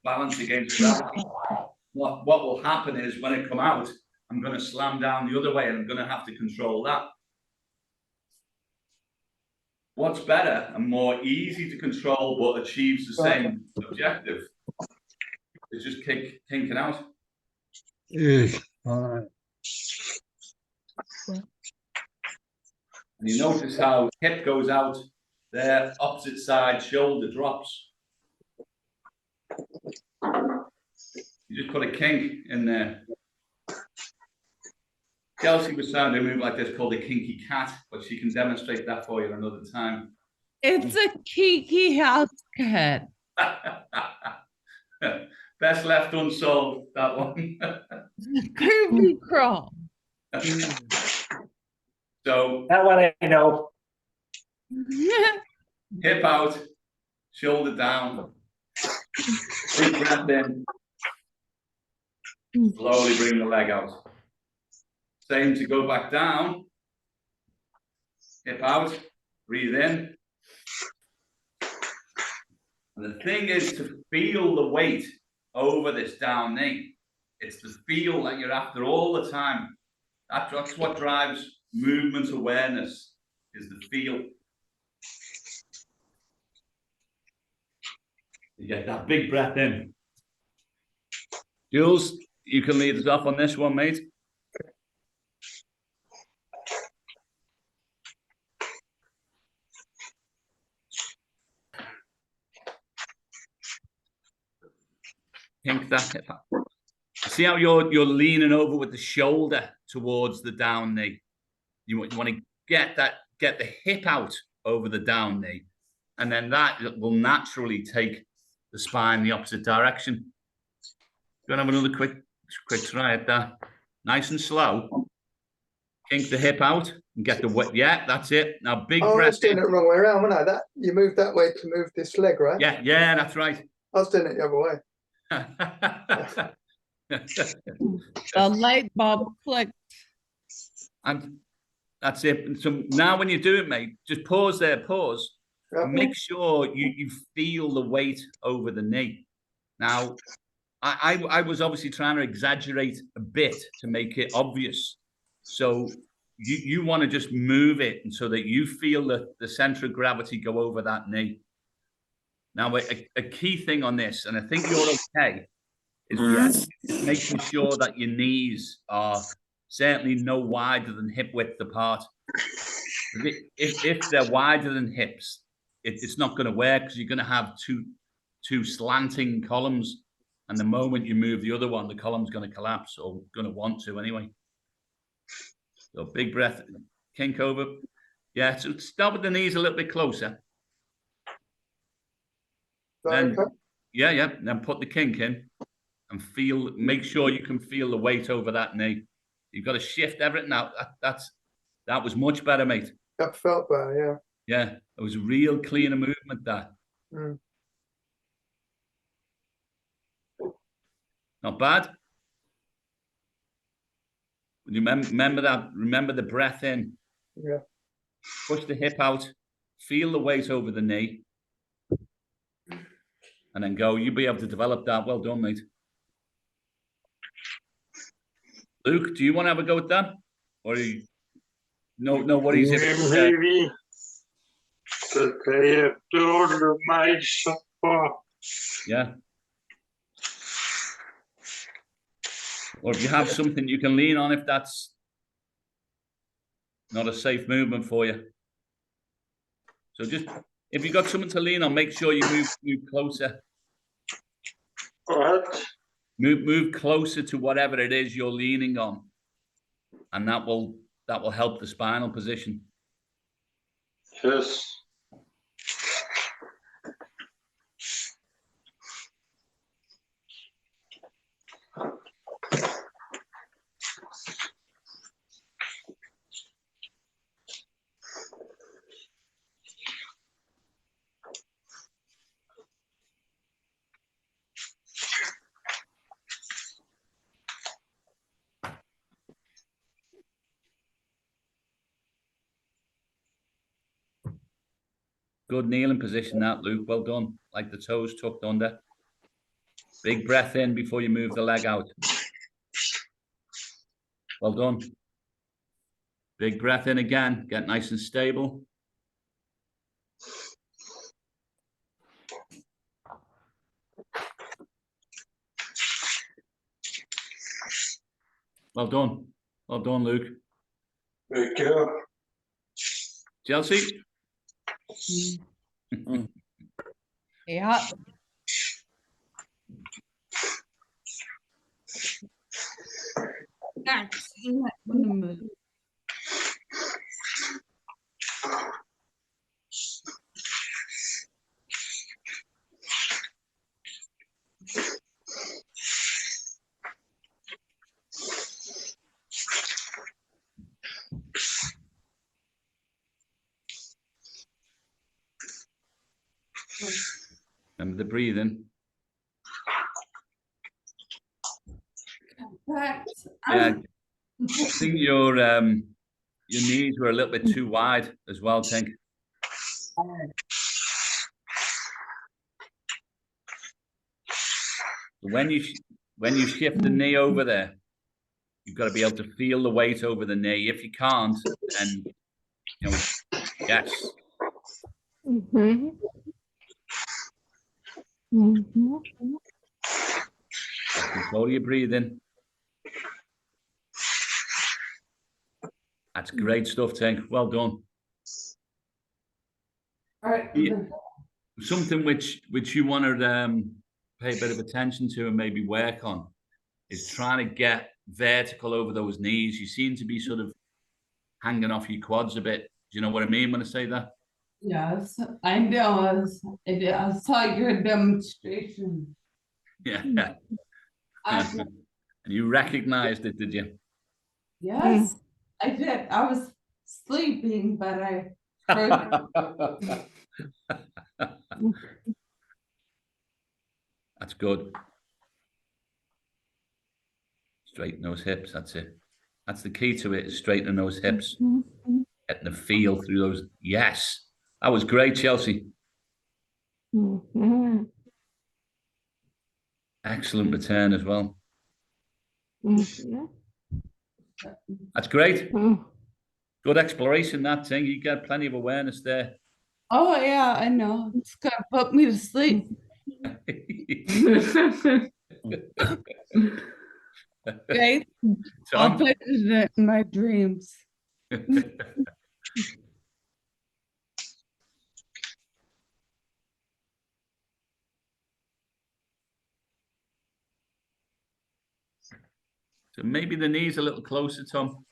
balance against gravity. What will happen is when I come out, I'm going to slam down the other way and I'm going to have to control that. What's better and more easy to control but achieves the same objective is just kinking out. And you notice how hip goes out there, opposite side shoulder drops. You just put a kink in there. Chelsea was trying to move like this called a kinky cat, but she can demonstrate that for you another time. It's a Kiki house cat. Best left unsolved, that one. Kirby crawl. So That one I know. hip out, shoulder down, big breath in, slowly bring the leg out. Same to go back down, hip out, breathe in. And the thing is to feel the weight over this down knee. It's the feel that you're after all the time. That's what drives movement awareness, is the feel. You get that big breath in. Jules, you can lead us off on this one, mate. Kink that hip up. See how you're leaning over with the shoulder towards the down knee. You want to get the hip out over the down knee, and then that will naturally take the spine the opposite direction. Gonna have another quick try at that. Nice and slow. Kink the hip out and get the weight. Yeah, that's it. Now big I breath was doing in. it the wrong way around, wasn't I? That you moved that way to move this leg, right? Yeah, that's right. I was doing it the other way. The light bulb clicked. And that's it. So now when you do it, mate, just pause there, pause. Yep. And make sure you feel the weight over the knee. Now, I was obviously trying to exaggerate a bit to make it obvious. So you want to just move it and so that you feel the center of gravity go over that knee. Now, a key thing on this, and I think you're okay, is making sure that your knees are certainly no wider than hip width apart. If they're wider than hips, it's not going to work because you're going to have two slanting columns, And the moment you move the other one, the column's going to collapse, or going to want to anyway. So big breath, kink over. Yeah, so start with the knees a little bit closer. Then, Okay. yeah. Then put the kink in and feel, make sure you can feel the weight over that knee. You've got to shift everything out. That was much better, mate. That felt better, Yeah, it was a real cleaner movement there. Mm. Not bad. You remember that? Remember the breath in. yeah. Push the hip out. Feel the weight over the knee. And then go. You'll be able to develop that. Well done, mate. Luke, do you want to have a go at that? Or you... No worries. Maybe. But I have told myself. Yeah. Or if you have something you can lean on, if that's not a safe movement for you. So just, if you've got something to lean on, make sure you move closer. What? Move closer to whatever it is you're leaning on. And that will help the spinal position. Yes. Good kneeling position that, Luke. Well done. Like the toes tucked under. Big breath in before you move the leg out. Well done. Big breath in again. Get nice and stable. Well done. Well done, Luke. Thank you. Chelsea? Yeah. Excellent move. Remember the breathing. Correct. Yeah. I think your knees were a little bit too wide as well, Tink. When you shift the knee over there, you've got to be able to feel the weight over the knee. If you can't, then yes. Mm-hmm. Mm-hmm. Control your breathing. That's great stuff, Tink. Well done. All right. Yeah. Something which you want to pay a bit of attention to and maybe work on is trying to get vertical over those knees. You seem to be sort of hanging off your quads a bit. Do you know what I mean when I say that? Yes, I know. I saw your demonstration. Yeah. And you recognized it, did you? Yes, I did. I was sleeping, but I heard. That's good. Straighten those hips. That's it. That's the key to it, is straightening those hips. Getting the feel through those. Yes. That was great, Chelsea. Excellent return as well. That's great. Good exploration, that thing. You get plenty of awareness there. Oh yeah, I know. It's gonna put me to sleep. Okay, I'll Tom? put it in my dreams. So maybe the knee's a little closer, Tom.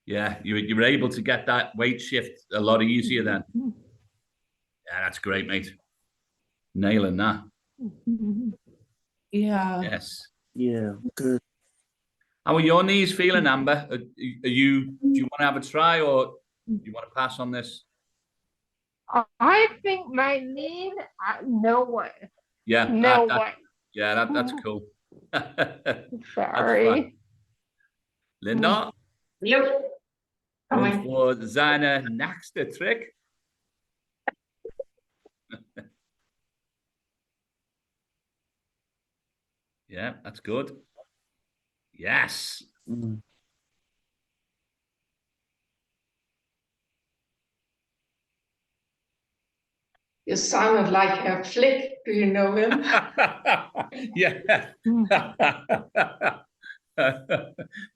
Yeah, you were able to get that weight shift a lot easier then. Yeah, that's great, mate. Nailing that. Yeah. Yes. Yeah, good. How are your knees feeling, Amber? Do you want to have a try, or do you want to pass on this? I think my knee, no way. Yeah, No way. yeah, that's cool. That's Sorry. fine. Linda, Yep. going for seine nächste Trick. Yeah, that's good. Yes. Mm. You sounded like a flick. Do you know him? Yeah.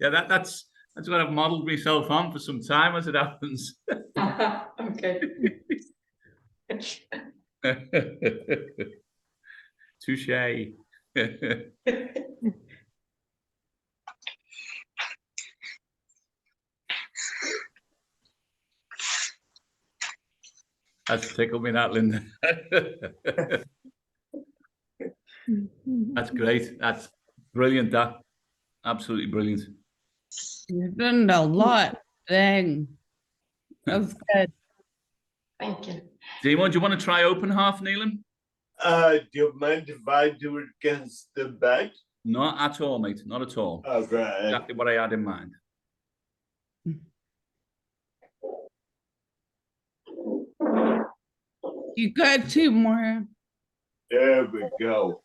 Yeah, that's what I've modeled myself on for some time as it happens. Okay. Touche. That's tickled me, that, Linda. That's great. That's brilliant, that. Absolutely brilliant. You've done a lot. Dang. That's good. Thank you. Timo, do you want to try open half kneeling? Do you mind if I do it against the bed? Not at all, mate. Not at all. Okay. Exactly what I had in mind. You got 2 more. There we go.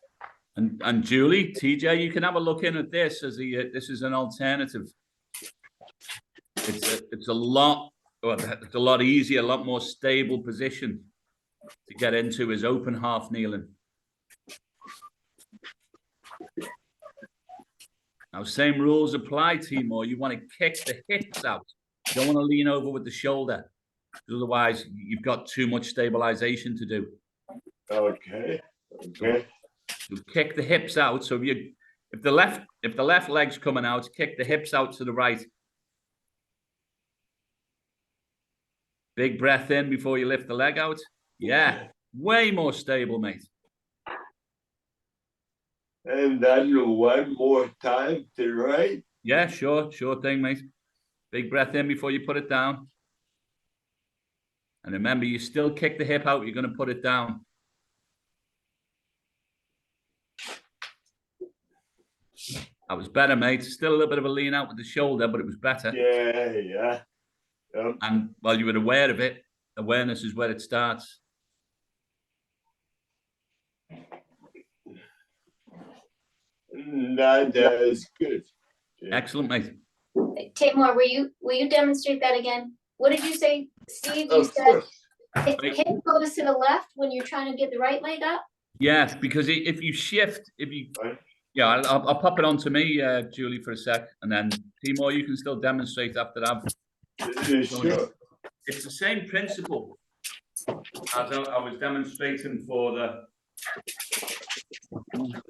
And Julie, TJ, you can have a look in at this as this is an alternative. It's a lot easier, a lot more stable position to get into is open half kneeling. Now, same rules apply, Timur. You want to kick the hips out. You don't want to lean over with the shoulder. Otherwise, you've got too much stabilization to do. Okay. Okay. You kick the hips out. So if the left leg's coming out, kick the hips out to the right. Big breath in before you lift the leg out. Yeah, way more stable, mate. And then one more time to the right. Yeah, sure thing, mate. Big breath in before you put it down. And remember, you still kick the hip out, you're going to put it down. That was better, mate. Still a little bit of a lean out with the shoulder, but it was better. Yeah. Yep. And while you were aware of it, awareness is where it starts. That is good. Yeah. Excellent, mate. Tamar, will you demonstrate that again? What did you say, Steve? You Of said course. if hip goes to the left when you're trying to get the right leg up? Yes, because if you shift, Right. yeah, I'll pop it on to me, Julie, for a sec, and then Timur, you can still demonstrate after that. Sure. It's the same principle as I was demonstrating for the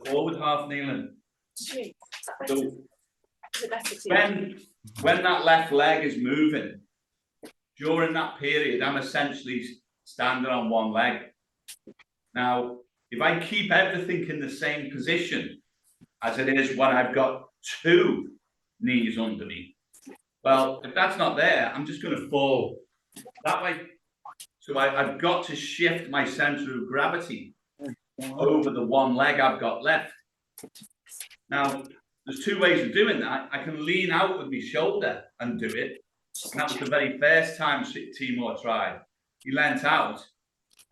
forward half kneeling. So when that left leg is moving, during that period, I'm essentially standing on one leg. Now, if I keep everything in the same position as it is when I've got 2 knees under me, well, if that's not there, I'm just going to fall that way. So I've got to shift my center of gravity over the one leg I've got left. Now, there's 2 ways of doing that. I can lean out with my shoulder and do it. And that was the very first time Timur tried. He leant out,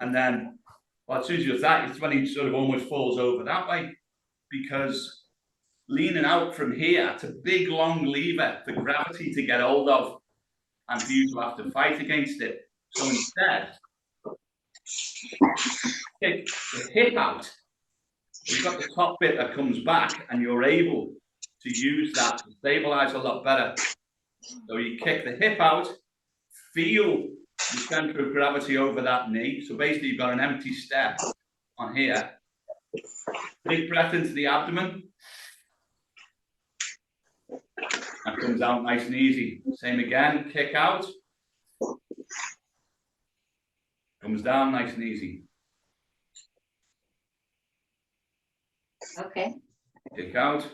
and then, well, as soon as he does that, it's when he sort of almost falls over that way, because leaning out from here, it's a big, long lever for gravity to get hold of, and for you to have to fight against it. So instead, kick the hip out. You've got the top bit that comes back, and you're able to use that to stabilize a lot better. So you kick the hip out, feel the center of gravity over that knee. So basically, you've got an empty step, on here. Big breath into the abdomen. That comes out nice and easy. Same again, kick out. Comes down nice and easy. Okay. Kick out.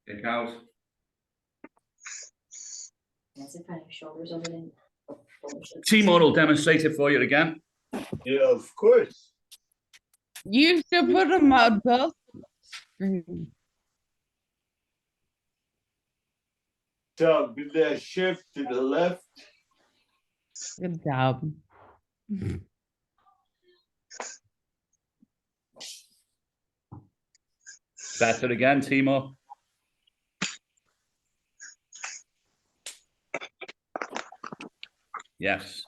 Kick out. Hands in front of your shoulders over the. Timur will demonstrate it for you again. Yeah, of course. You should put them on both screens. So I'm gonna shift to the left. Good job. Better again, Timur. Yes.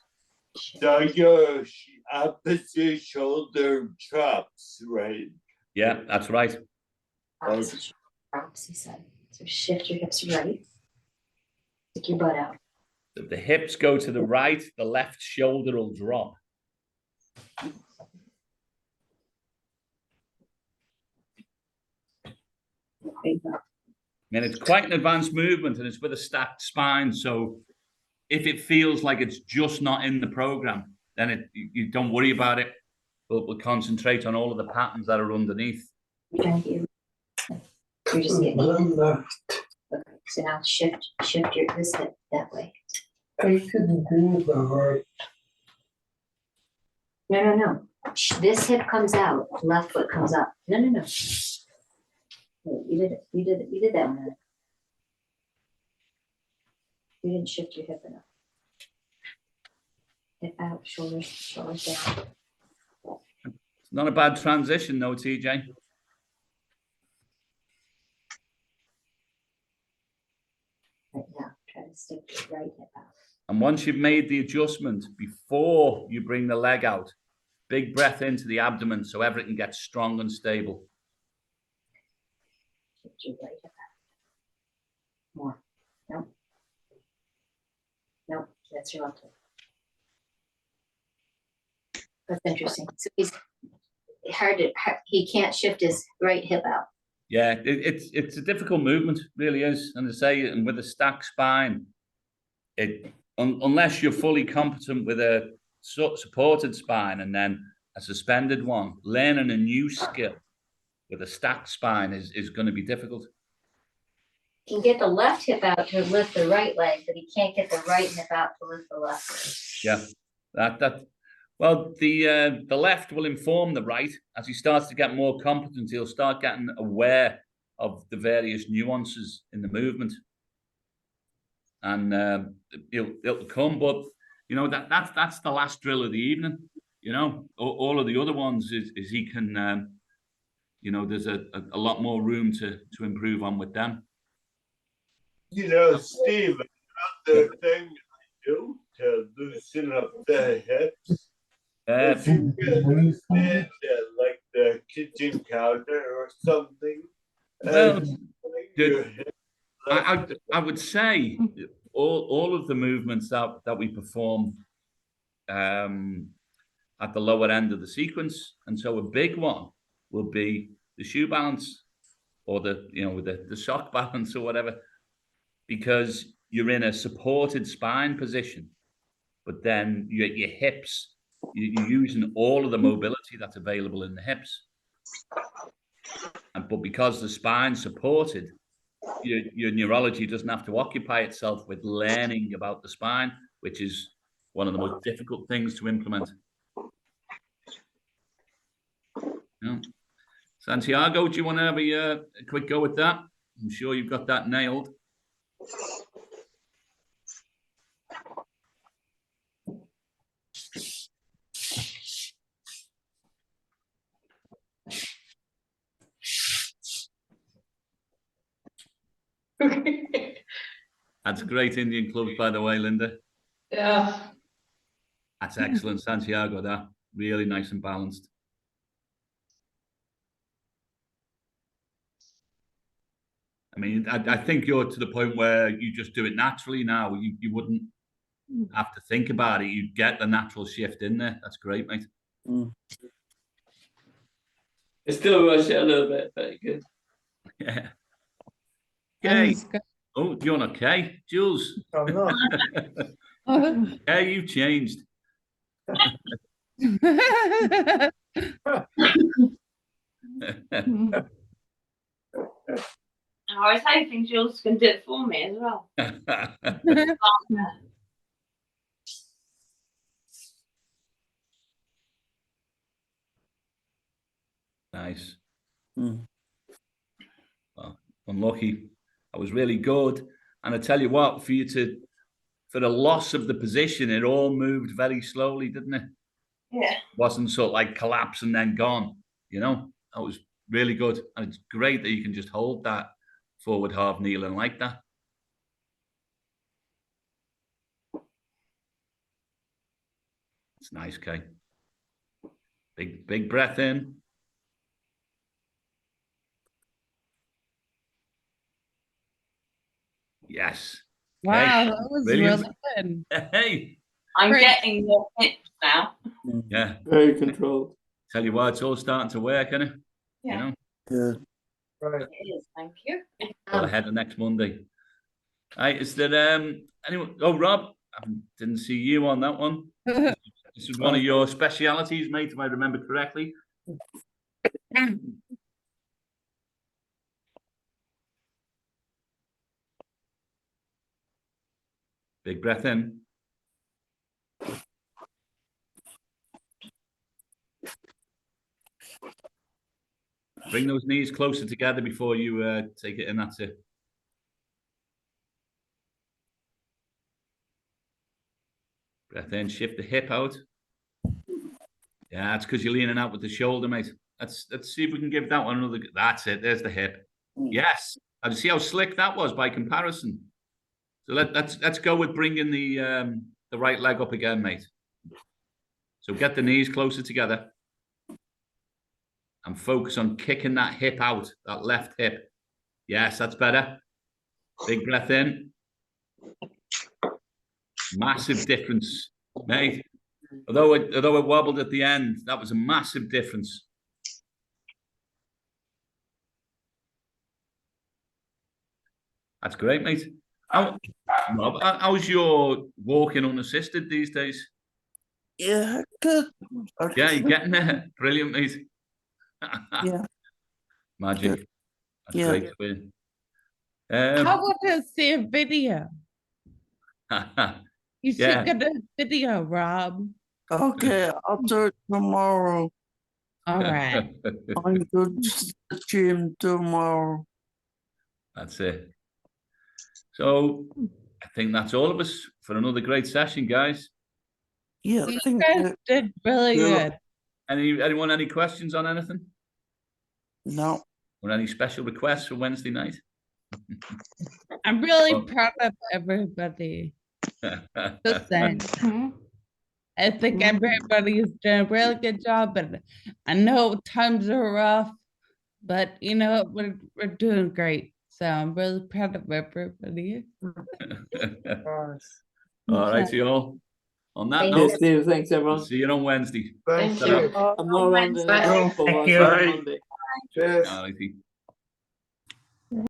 So your opposite shoulder drops, right? Yeah, that's right. Opposite drops, he said. So shift your hips right. Stick your butt out. If the hips go to the right, the left shoulder will drop. There you go. And it's quite an advanced movement, and it's with a stacked spine. So if it feels like it's just not in the program, then you don't worry about it. We'll concentrate on all of the patterns that are underneath. You're trying to get. You're just getting. Okay, so now shift your this hip that way. I couldn't do the right. No. This hip comes out, left foot comes up. No. Wait, you did that one. You didn't shift your hip enough. Hip out, shoulders down. It's not a bad transition, though, TJ. Right now, try to stick your right hip out. And once you've made the adjustment, before you bring the leg out, big breath into the abdomen so everything gets strong and stable. Shift your right hip out. More. Nope, that's your left hip. That's interesting. So he's he can't shift his right hip out. Yeah, it's a difficult movement, really is. And to say, and with a stacked spine, unless you're fully competent with a supported spine and then a suspended one, learning a new skill with a stacked spine is going to be difficult. He can get the left hip out to lift the right leg, but he can't get the right hip out to lift the left leg. Yeah, well, the left will inform the right. As he starts to get more competent, he'll start getting aware of the various nuances in the movement, and it'll come. But that's the last drill of the evening. All of the other ones is he can. There's a lot more room to improve on with them. Steve, another thing I do to loosen up the hips. If you can stand like the kitchen counter or something. Well, I would say all of the movements that we perform at the lower end of the sequence, and so a big one will be the shoe balance or the sock balance or whatever, because you're in a supported spine position, but then your hips. You're using all of the mobility that's available in the hips. But because the spine's supported, your neurology doesn't have to occupy itself with learning about the spine, which is one of the most difficult things to implement. Yeah. Santiago, do you want to have a quick go at that? I'm sure you've got that nailed. That's great Indian clubs, by the way, Linda. Yeah. That's excellent, Santiago. That really nice and balanced. I mean, I think you're to the point where you just do it naturally now. You wouldn't have to think about it. You get the natural shift in there. That's great, mate. It's still rush it a little bit, but good. Yeah. That Okay. was good. Oh, you're not okay, Jules. I'm not. Yeah, you've changed. I was hoping Jules can do it for me as well. Nice. Mm. Well, unlucky. I was really good. And I tell you what, for the loss of the position, it all moved very slowly, didn't it? Yeah. Wasn't sort of like collapse and then gone, you know? That was really good. And it's great that you can just hold that forward half kneeling like that. It's nice, Kay. Big breath in. Yes. Wow, Okay. that was Brilliant. really good. Hey. I'm Great. getting more hips now. Yeah. Very controlled. Tell you what, it's all starting to work, isn't it? Yeah. You know, Good. Right. It is, thank you. well ahead of next Monday. Right, is there anyone? Oh, Rob, I didn't see you on that one. This is one of your specialities, mate, if I remember correctly. Big breath in. Bring those knees closer together before you take it in. That's it. Breath in, shift the hip out. Yeah, that's because you're leaning out with the shoulder, mate. Let's see if we can give that one another. That's it. There's the hip. Yes. And see how slick that was by comparison. So let's go with bringing the right leg up again, mate. So get the knees closer together and focus on kicking that hip out, that left hip. Yes, that's better. Big breath in. Massive difference, mate. Although it wobbled at the end, that was a massive difference. That's great, mate. Rob, how's your walking unassisted these days? Yeah, good. Yeah, you're getting there. Brilliant, mate. Yeah. Magic. Good. That's Yeah. great to hear. How about to see a video? You should Yeah. get a video, Rob. Okay, I'll do it tomorrow. All right. I'm going to the gym tomorrow. That's it. So I think that's all of us for another great session, guys. Yeah, You thank guys you. did really Yeah. good. Anyone any questions on anything? No. Or any special requests for Wednesday night? I'm really Oh. proud of everybody. Just saying. Mhm. I think everybody's doing a really good job, and I know times are rough, but you know we're doing great. So I'm really proud of everybody. Nice. All right, you all. On that Thank note, Cheers, Steve. Thanks, everyone. see you on Wednesday. Thank Thank you. I'm not around Bye. anymore. Thank I'll see you. you on Monday. Cheers. All righty.